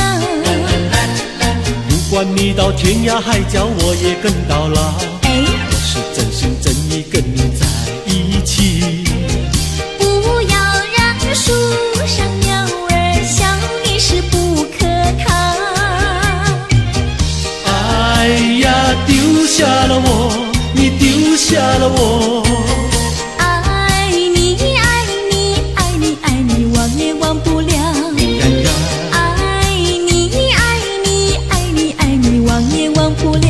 不管你到天涯海角，我也跟到老。哎，我是真心真意跟你在一起。不要让树上鸟儿笑你是不可抗。哎呀，丢下了我，你丢下了我。爱你爱你爱你爱你忘也忘不了。爱你爱你爱你爱你忘也忘不了。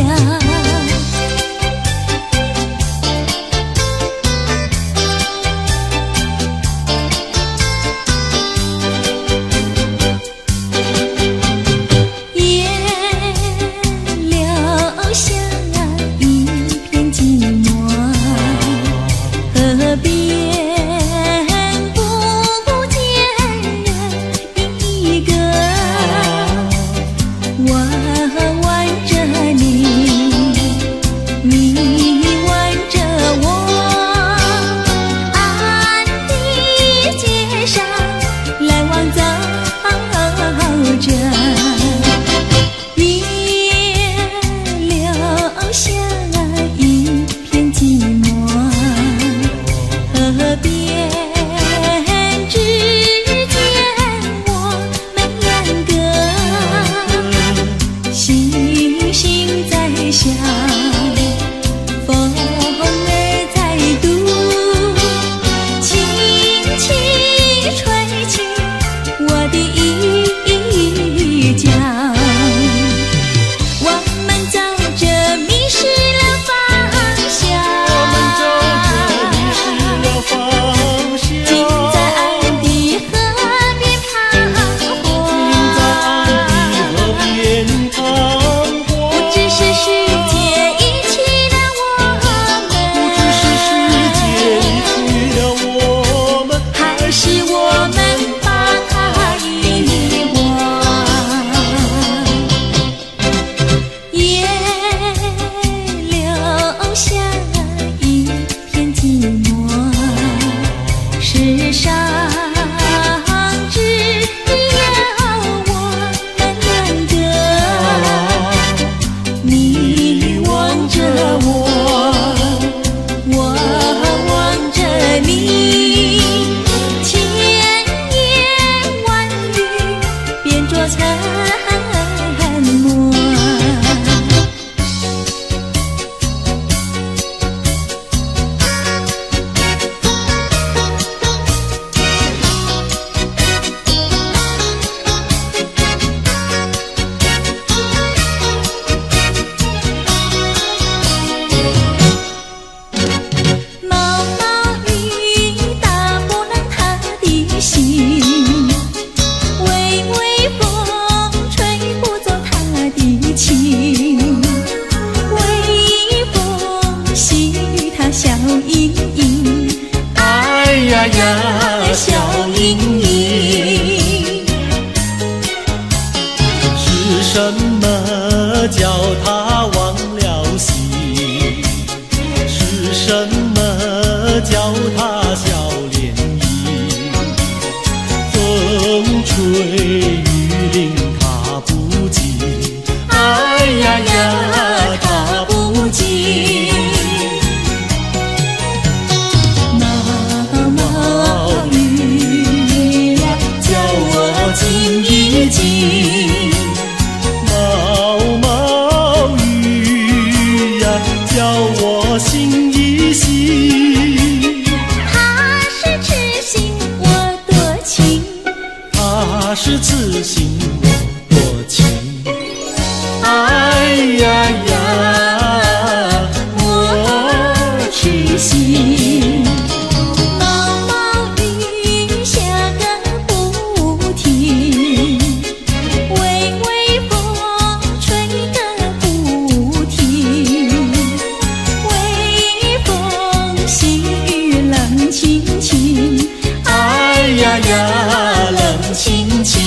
也留下一片寂寞。什么叫它小涟漪？风吹雨淋它不急，哎呀呀，它不急。毛毛雨呀，叫我静一静。毛毛雨呀，叫我醒一醒。它是痴心我多情，它是痴心我多情。哎呀呀，我痴心。毛毛雨下个不停，微微风吹个不停，微风细雨冷清清，哎呀呀，冷清清。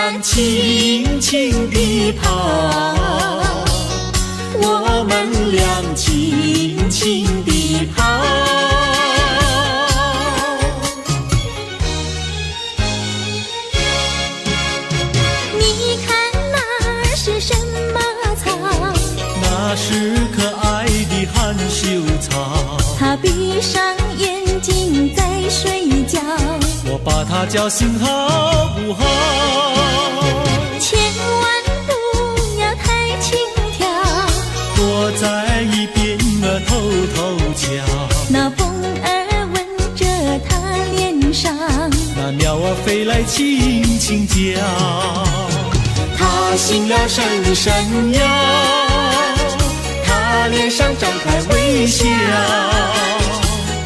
俩轻轻地跑，我们俩轻轻地跑。你看那儿是什么草？那是可爱的含羞草，它闭上眼睛在睡觉。我把它叫醒好不好？千万不要太轻佻，躲在一边偷偷瞧。那风儿吻着它脸上，那鸟儿飞来轻轻叫，它醒了伸伸腰，它脸上张开微笑。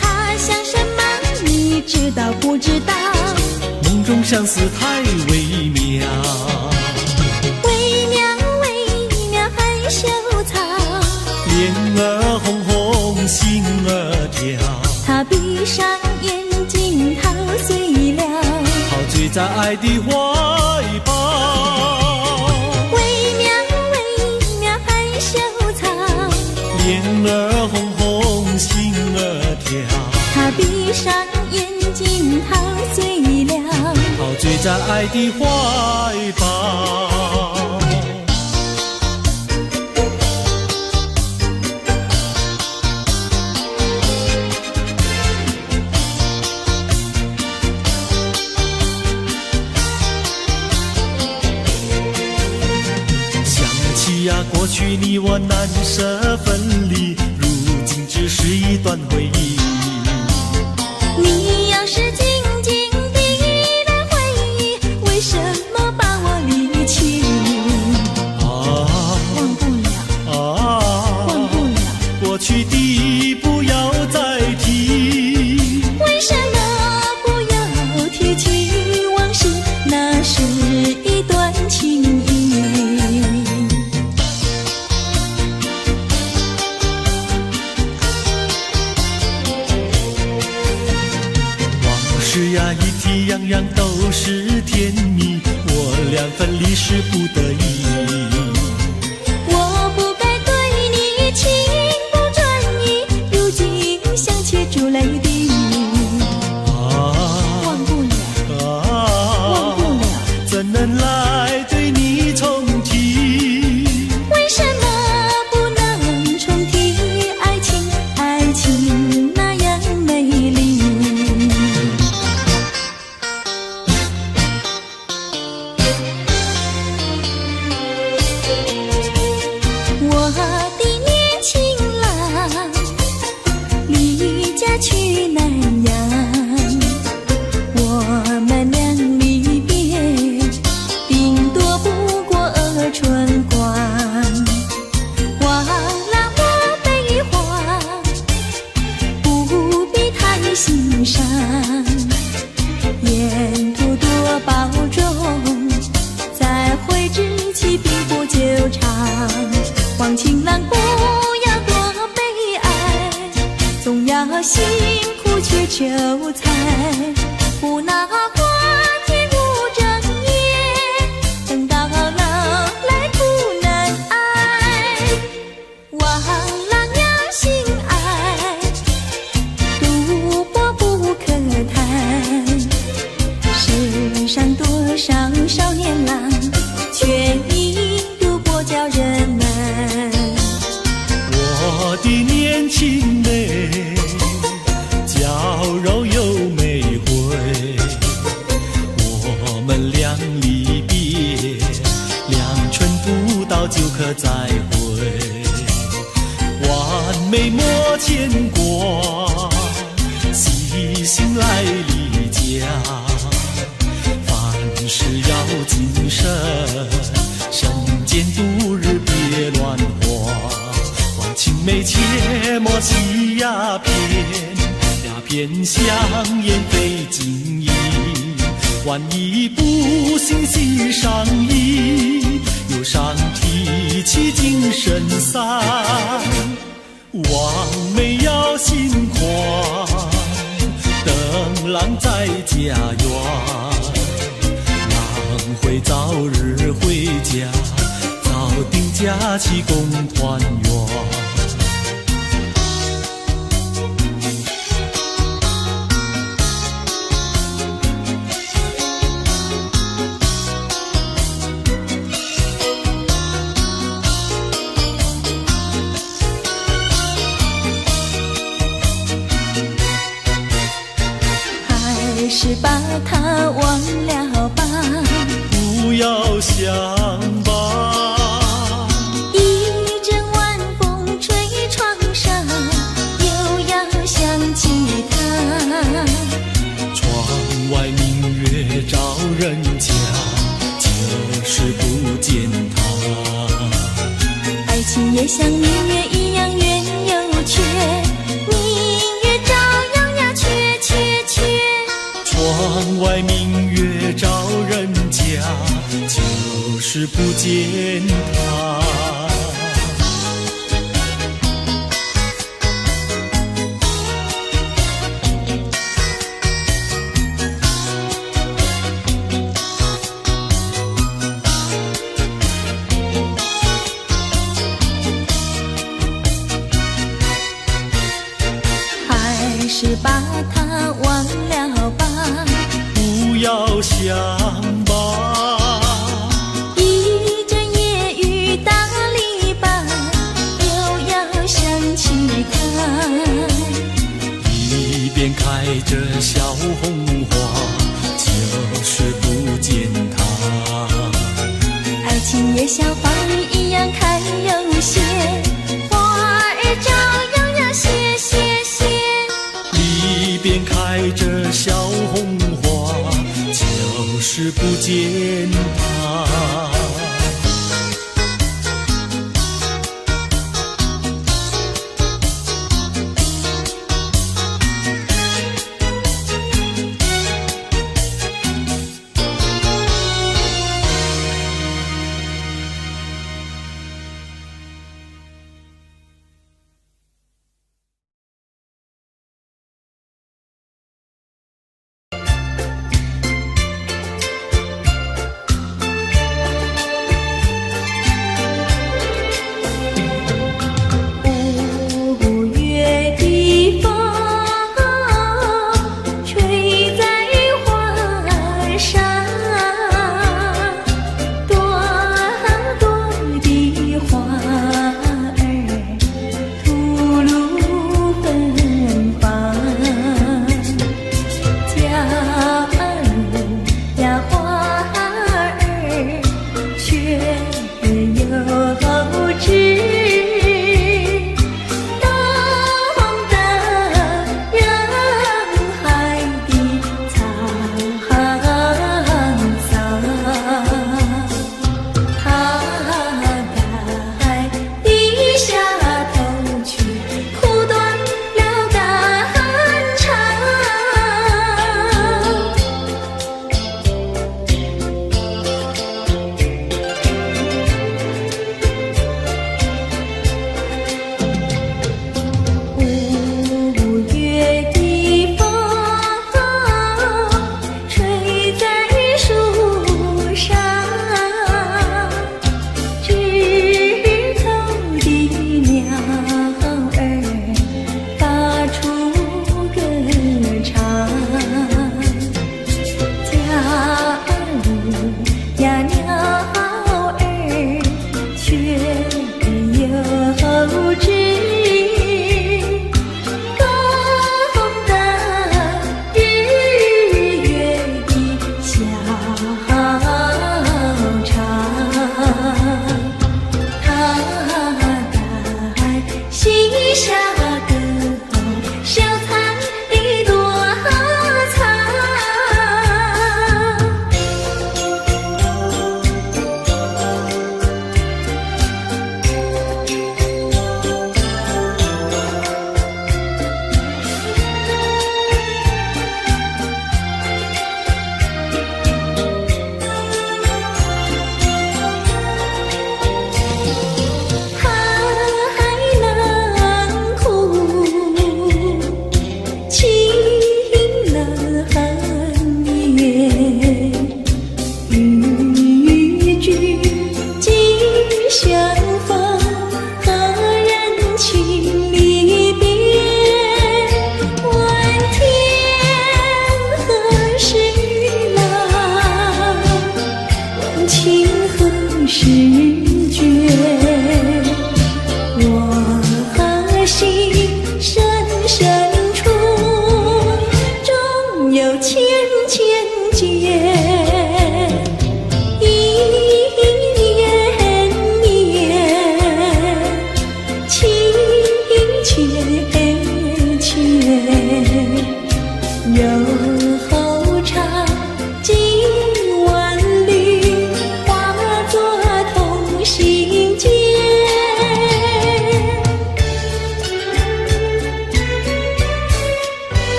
它想什么你知道不知道？梦中相思太微妙，微妙微妙含羞草，脸儿红红心儿跳，它闭上眼睛陶醉了，陶醉在爱的怀抱。微妙微妙含羞草，脸儿红红心儿跳，它闭上眼睛陶醉了，陶醉在爱的怀抱。想起呀，过去你我难舍分离，如今只是一段回忆。你要是静静地来回忆，为什么把我离弃？忘不了，忘不了，过去的不要再提。为什么不要提起往事？那是一段情谊。往事呀，一提样样都是甜蜜，我俩分离是不得已。我不该对你情不专一，如今想起珠泪滴。忘不了，忘不了，怎能来对你重提？为什么不能重提爱情？爱情那样美丽。我的年轻郎离家去南洋，我们俩离别，顶多不过春光。忘了我悲欢，不必太心伤，沿途多保重，再会之期并不久长。望情郎不要多悲哀，总要辛苦去求财，不拿花天无正业，等到老来苦难挨。望郎要心爱，赌博不可贪，世上多少少年郎，却因赌博叫人难。我的年轻妹，娇柔又美慧，我们俩离别，2春不到就可再会。完美莫牵挂，细心来离家，凡事要谨慎，身兼度日别乱花。青梅切莫吸鸦片，鸦片香烟非禁意。万一不幸喜上衣，忧伤提起精神散。望梅要心宽，等郎在家园。郎会早日回家，早定假期共团圆。还是把它忘了吧，不要想吧，一阵晚风吹窗上，又要想起他。窗外明月照人家，就是不见他。爱情也像明月一样圆又缺，明月照样呀缺缺缺。窗外明月照人家，就是不见他。还是把它忘了吧，不要想吧，一阵夜雨打篱笆，又要想起他。一边开着小红花，就是不见他。爱情也像花儿一样开又谢，花儿照样呀谢谢谢。一边开着小红花，就是不见他。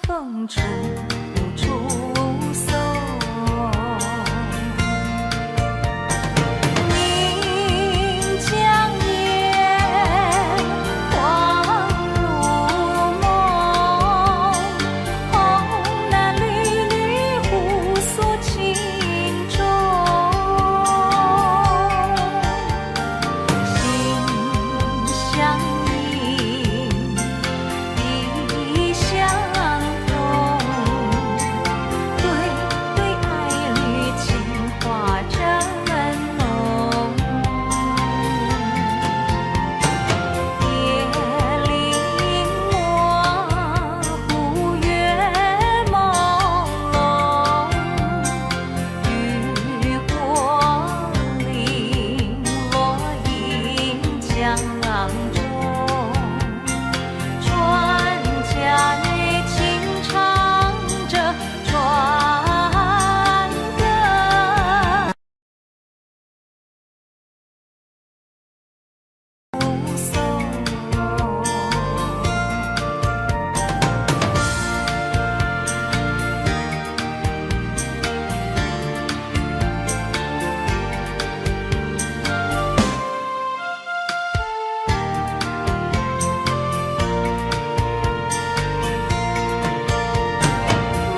风处处送。岷江夜，黄如梦，红男缕缕互诉情衷。心相印，意相通，对对爱侣情话真浓。夜里模糊月朦胧，渔火零落映江中。船家女轻唱着船歌，目送。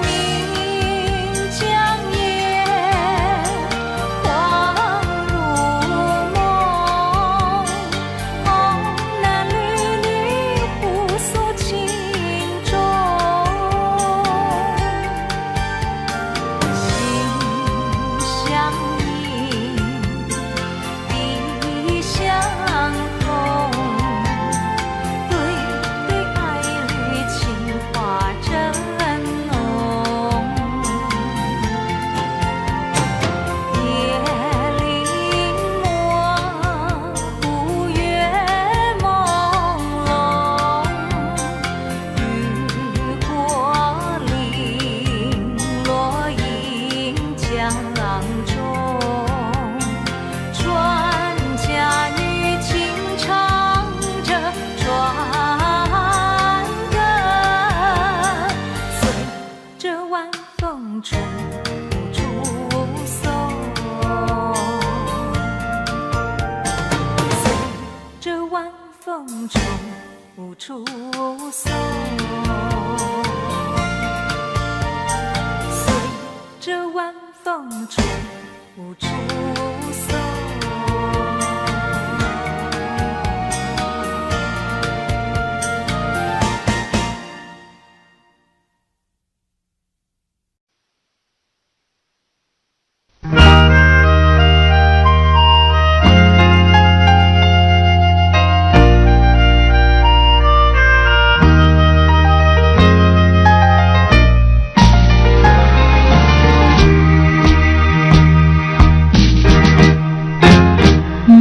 岷江夜，黄如梦，红男缕缕互诉情衷。心相印，意相通，对对爱侣情话真浓。夜里模糊月朦胧，渔火零落映江中。船家女轻唱着船歌，随着晚风处处送，随着晚风处处送，随着晚风处处送。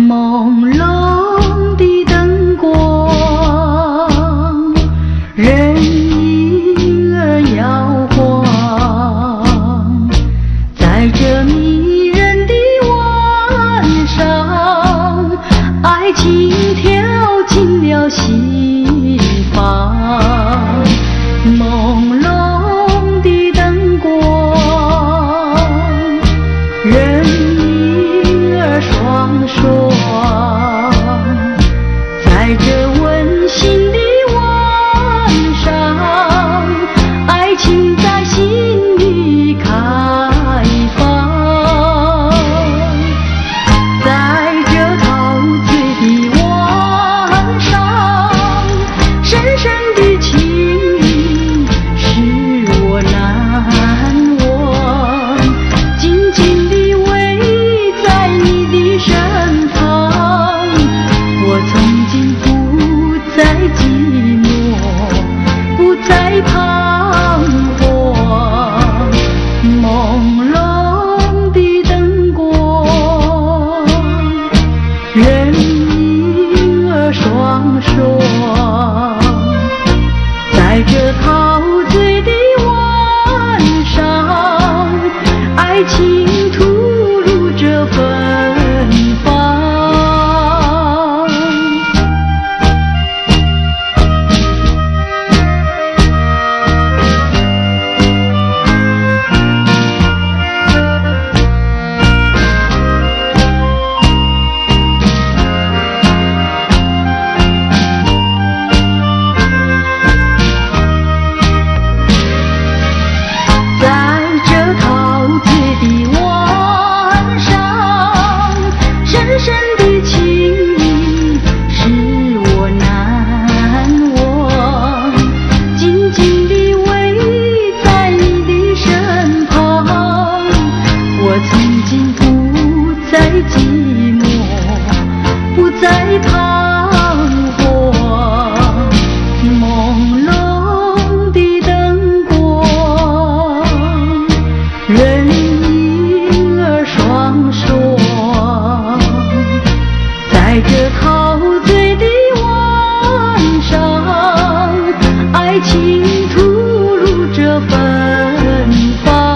朦胧的灯光，人影儿摇晃，在这迷人的晚上，爱情跳进了心房。朦胧的灯光，人影儿双双，在这温馨的晚上，爱情在心里开放。在这陶醉的晚上，深深的情使我难忘，紧紧地偎在你的身旁。我曾经不再寂寞，不再彷徨。朦胧的灯光，人影儿双双，在这陶醉的晚上，爱情吐露着芬芳。芬芳。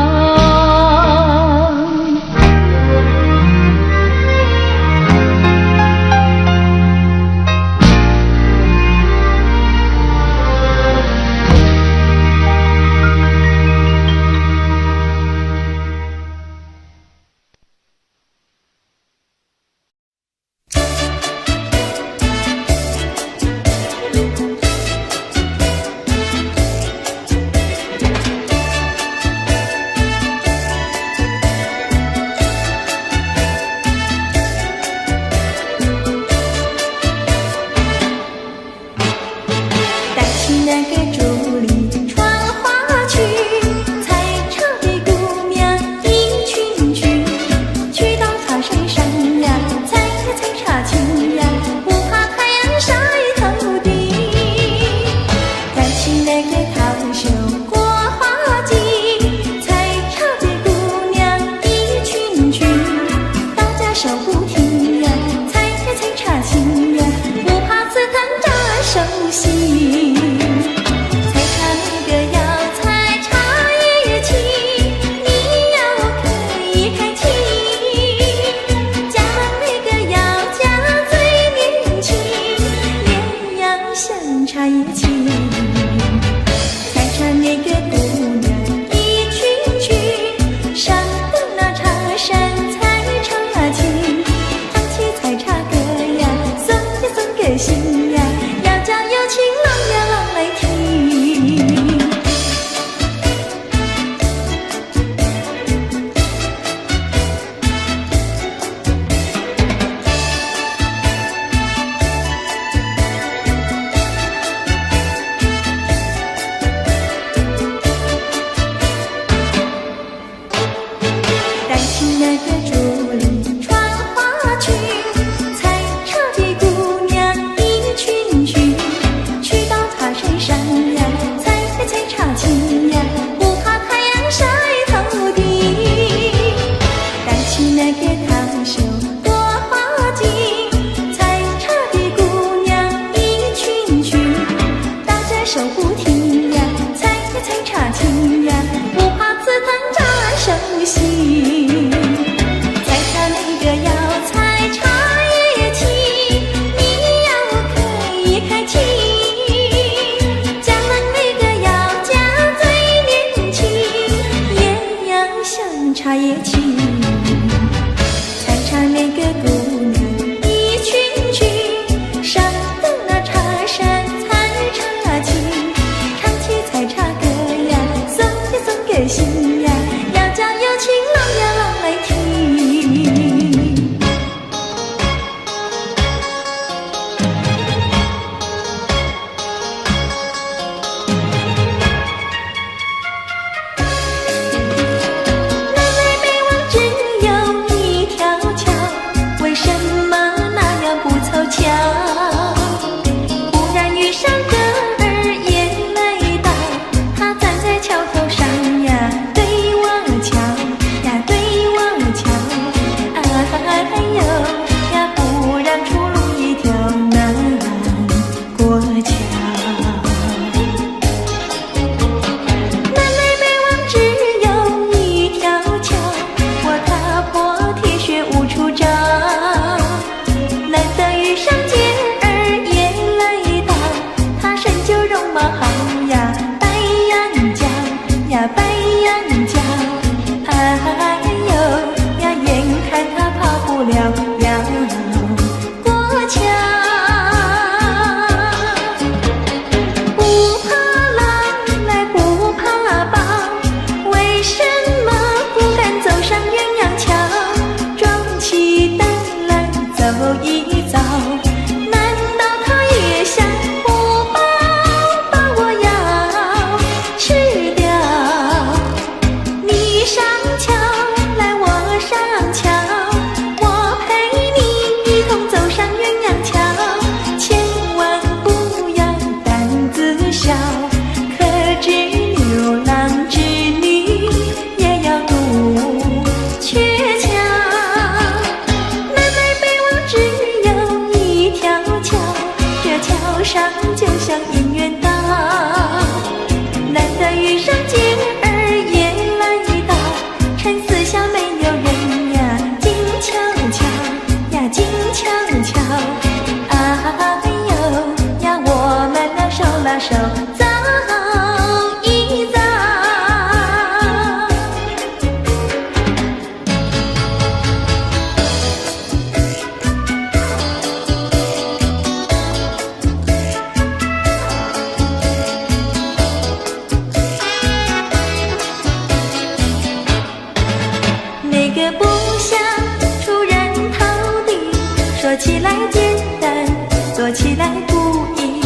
起来简单，做起来不易。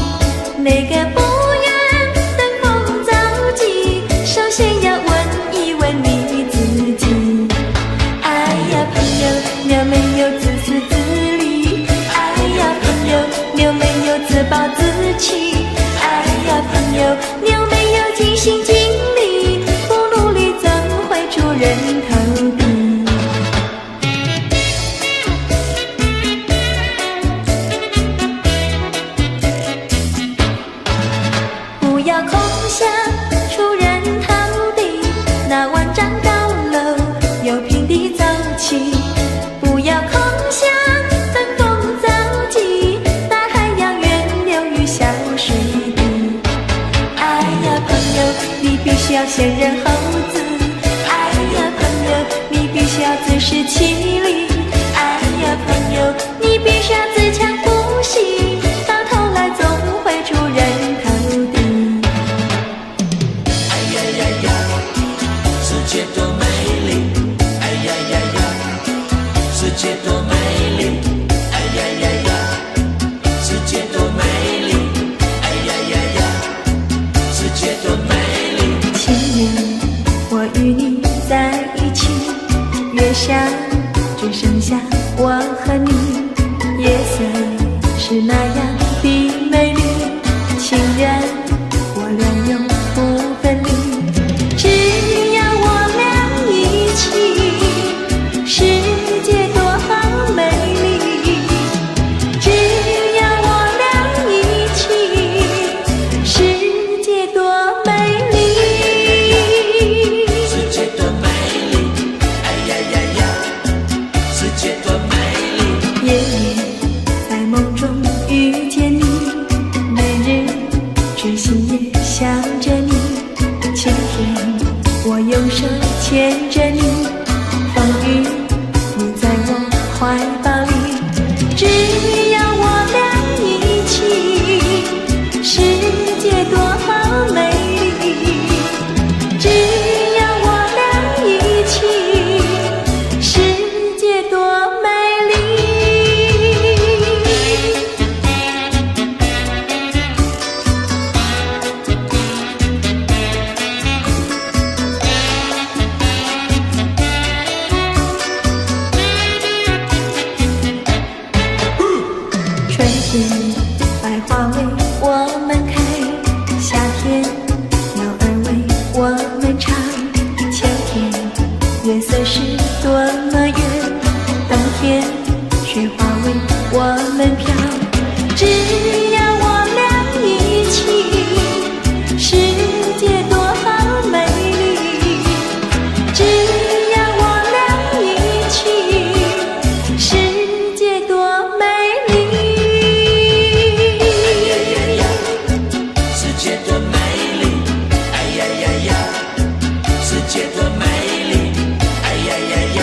那个不愿登峰造极，首先要问一问你自己。哎呀，朋友，你有没有自私自利？哎呀，朋友，你有没有自暴自弃？哎呀，朋友，你有没有尽心尽力？不努力怎会出人头地？不要空想出人头地，那万丈高楼由平地走起。不要空想登峰造极，大海洋源流于小水滴。哎呀，朋友，你必须要先人后子。哎呀，朋友，你必须要自食其力。哎呀，朋友，你必须要自强不息，到头来总会出人头地。哎呀呀呀，世界多美丽！哎呀呀呀，世界多美丽！哎呀呀呀，世界多美丽！哎呀呀呀，世界多美丽！情人，我与你在一起，月下只剩下我和你，夜色是那样的美丽，情人我俩永不分离，只要我俩一起，世界多美丽，只要我俩一起，世界多美丽。世界多美丽！哎呀呀呀，世界多美丽！夜夜在梦中遇见你，每日痴心也想着你，晴天我用手牵着你，风雨你在我怀抱里，只要我俩一起，世界多美丽，只要我俩一起，世界多美丽。春天百花为我们开，夏天鸟儿为我们唱，秋天月色是多么圆，冬天雪花为我们飘，只要我俩一起，世界多美丽，只要我俩一起，世界多美丽。哎呀呀呀，世界多美丽！哎呀呀呀，世界多美丽！哎呀呀呀，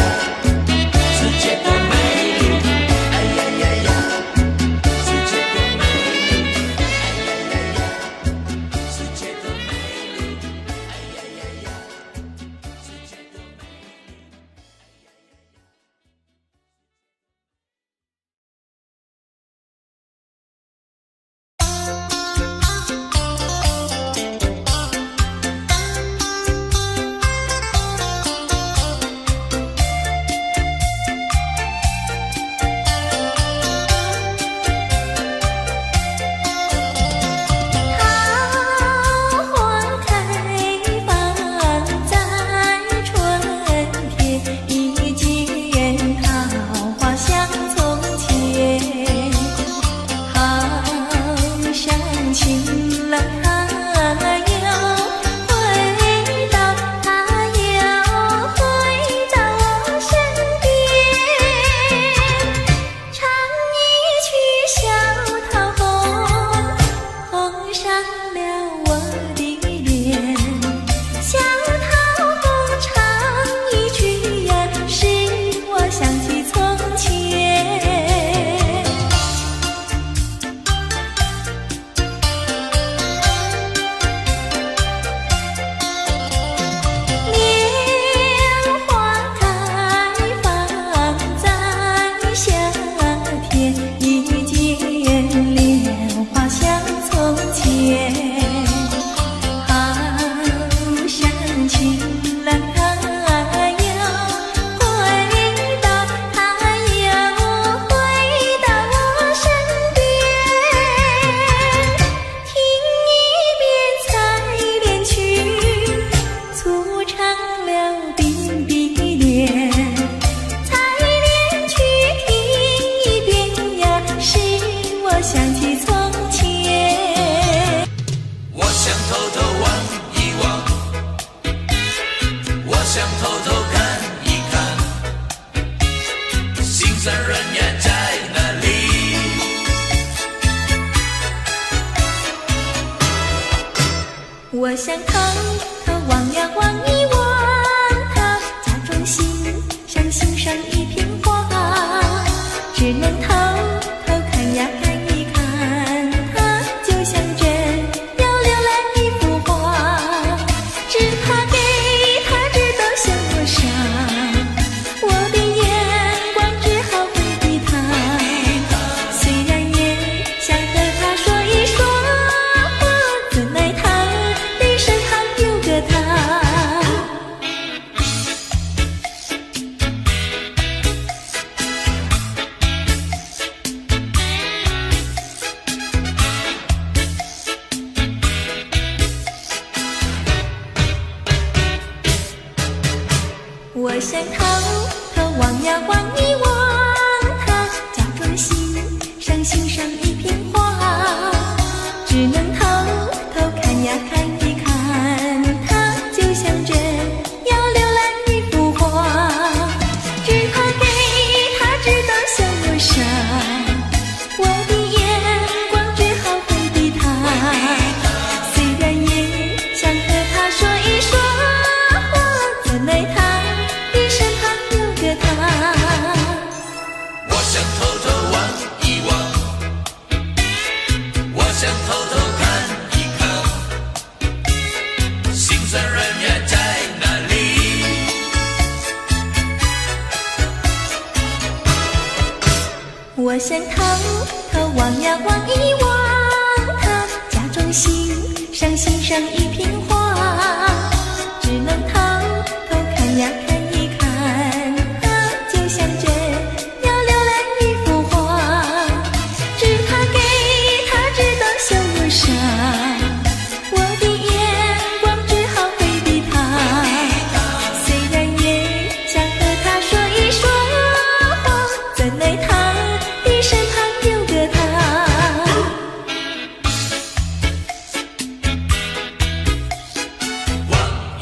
想偷偷看一看，心上人呀在哪里？我想偷偷望呀望一望他，假装欣赏欣赏一片花，只能偷偷看呀看一看他，就像真要浏览一幅画，只怕给他知道向我傻，我的眼光只好回避他，虽然也想和他说一说话，怎奈他的身旁有个他。我想偷偷望呀望一望他，假装欣赏欣赏一片花，只能偷偷看呀看一看他，就像真要浏览一幅画，只怕给他知道向我傻，我的眼光只好回避他，虽然也想和他说一说话，怎奈他的身旁有个他。我想偷偷望一望，我想偷偷看一看，心上人呀在哪里？我想偷偷望呀望一望他，假装欣赏欣赏一片花，只能偷偷看呀看一看他，就像真要浏览一幅画，只怕给他知道向我傻，我的眼光只好回避他，虽然也想和他说一说话，怎奈他的身旁有个他。望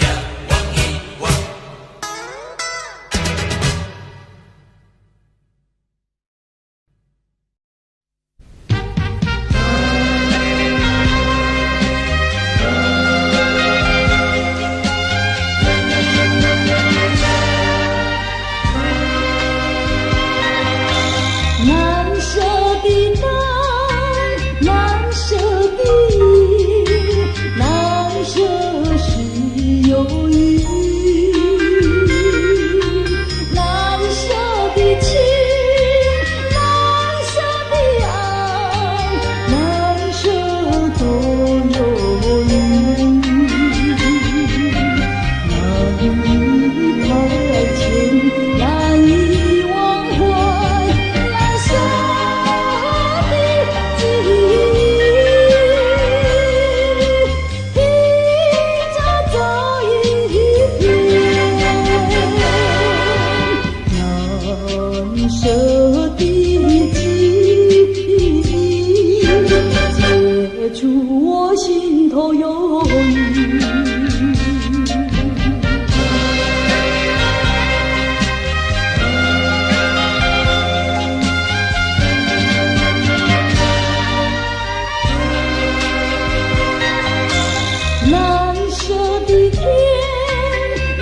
呀望一望，难舍的灯，难舍的影，难舍是忧郁，难舍的情，难舍的爱，难舍多忧虑，难以排遣，难以忘怀。难舍的记忆，一张走一遍，难舍的记忆，解除我心头忧郁。难舍的天，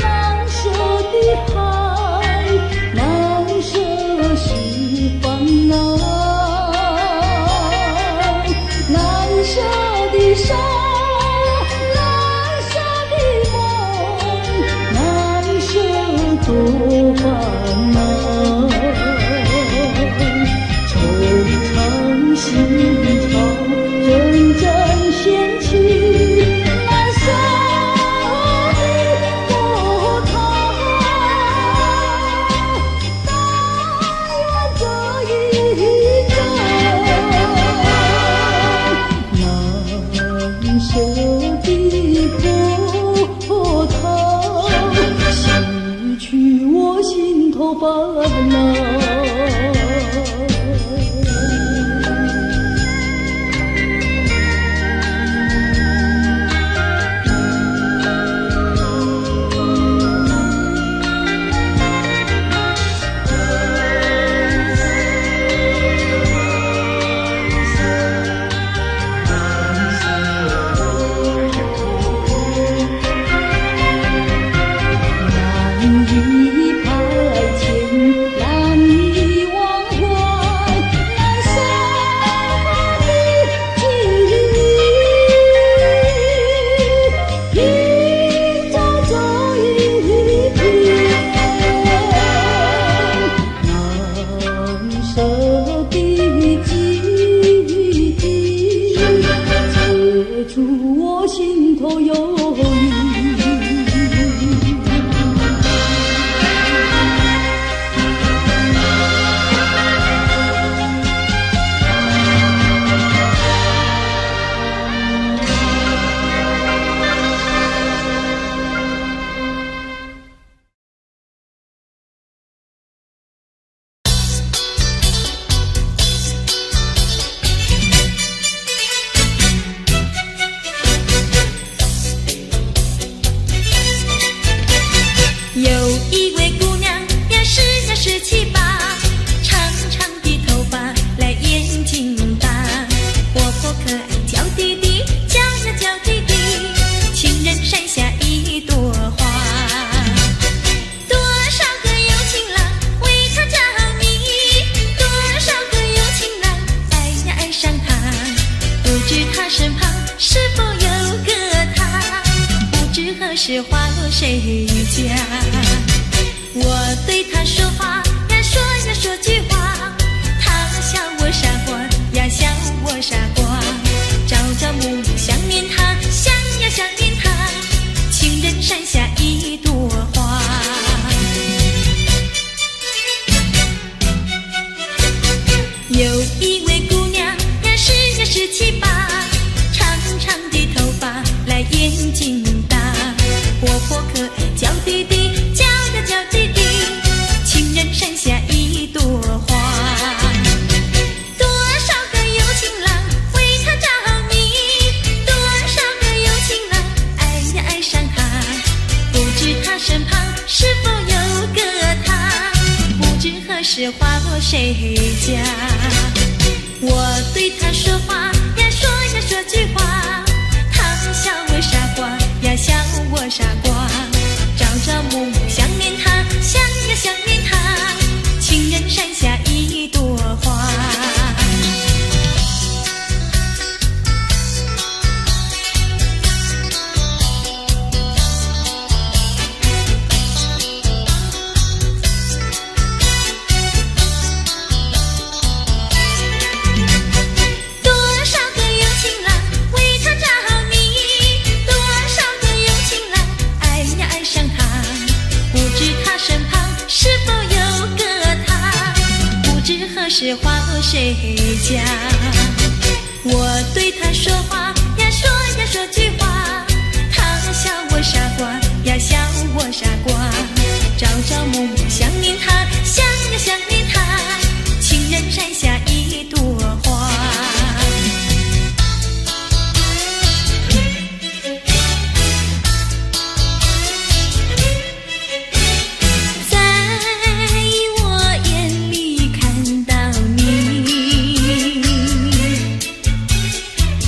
难舍的海，难舍是烦恼，难舍的伤，难舍的梦，难舍多烦恼，惆怅心潮阵阵掀起。难舍的波涛，但愿这一程，难舍的波涛，洗去我心头烦恼。有一位姑娘呀，17、8，长长的头发来眼睛大，活泼可爱叫弟弟，叫呀叫弟弟，情人山下一朵花。多少个有情郎为她着迷，多少个有情郎爱呀爱上她，不知她身旁是否有个他，不知何时花落谁家。我对他说话呀，说呀说句话，他笑我傻瓜呀，笑我傻瓜。朝朝暮暮想念他，想呀想念他，情人山下一朵花。有一位姑娘呀，17、8，长长的头发来眼睛大，活泼可爱叫弟弟，叫呀叫弟弟，情人山下一朵花。多少个有情郎为她着迷，多少个有情郎爱呀爱上她，不知她身旁是否有个他，不知何时花落谁家。我对他说话呀，说呀说句话，他笑我傻瓜呀，笑我傻瓜。朝朝暮暮想念他，想呀想念他，情人山下一朵花。是花落谁家？我对他说话呀，说呀说句话，他笑我傻瓜呀，笑我傻瓜。朝朝暮暮想念他，想呀想念他，情人山下一朵花。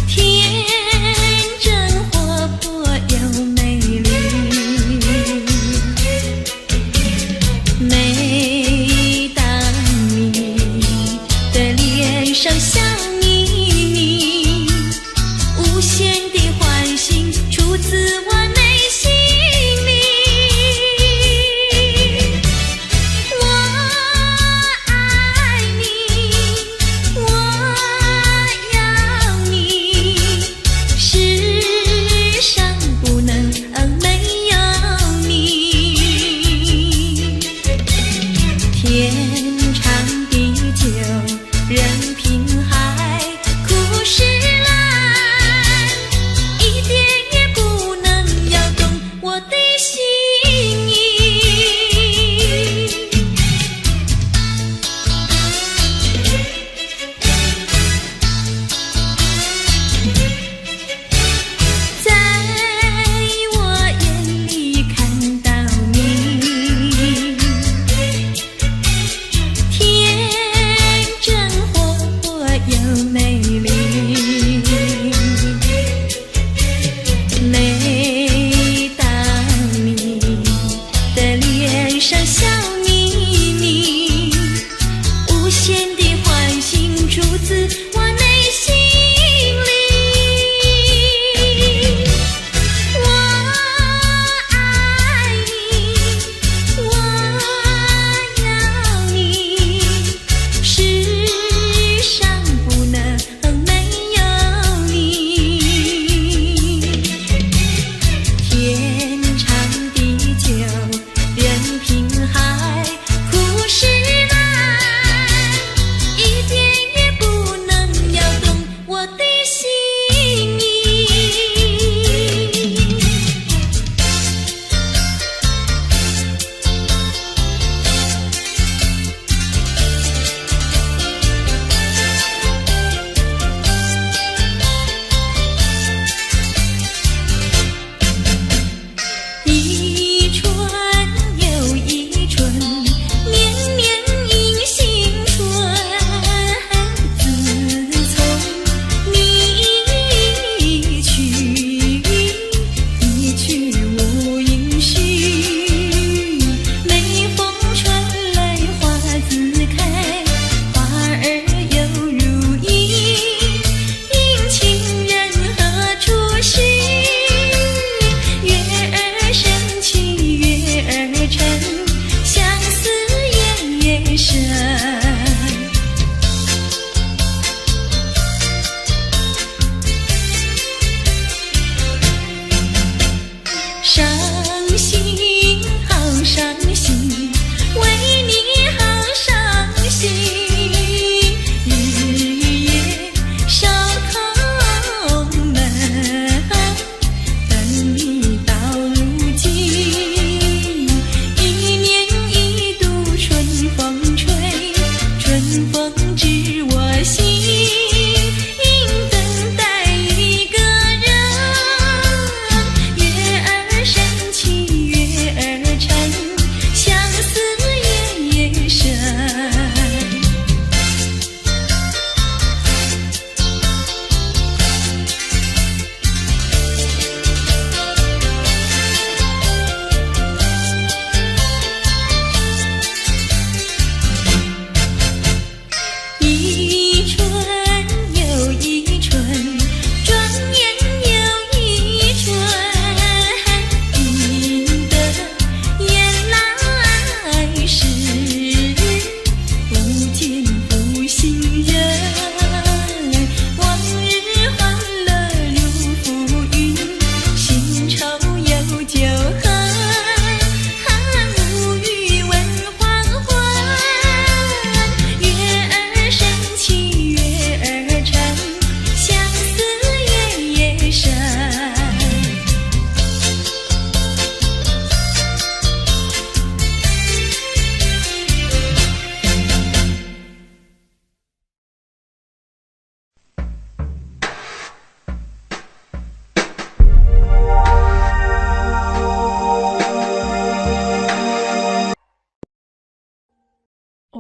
天真。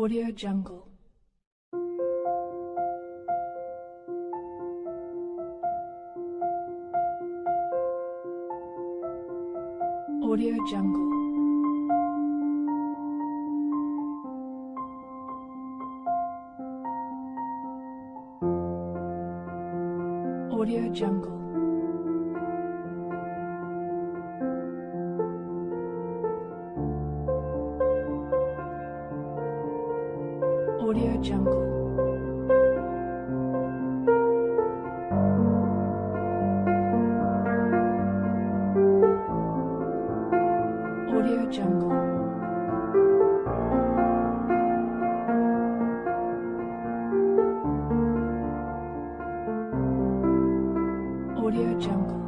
Audio Jungle. Audio Jungle. Audio Jungle. Audio Jungle. Audio Jungle. Audio Jungle.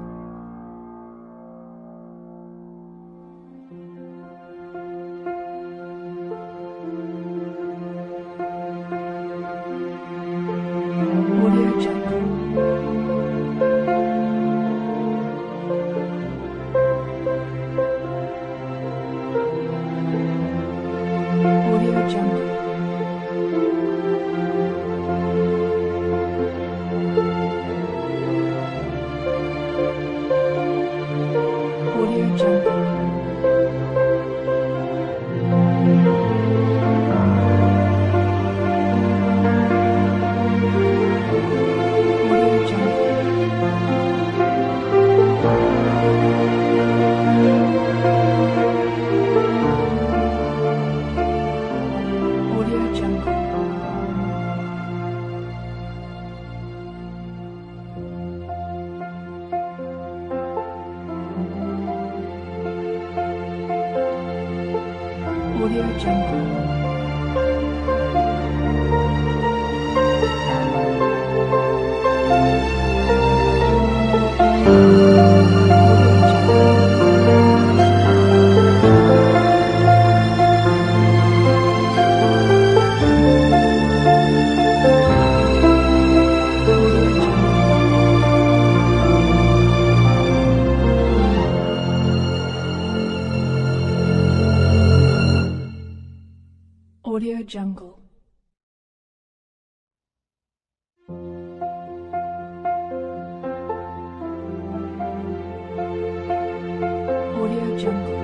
Audio Jungle. Audio Jungle. Audio Jungle. Audio Jungle. Audio Jungle. Audio Jungle. Audio Jungle. Audio Jungle.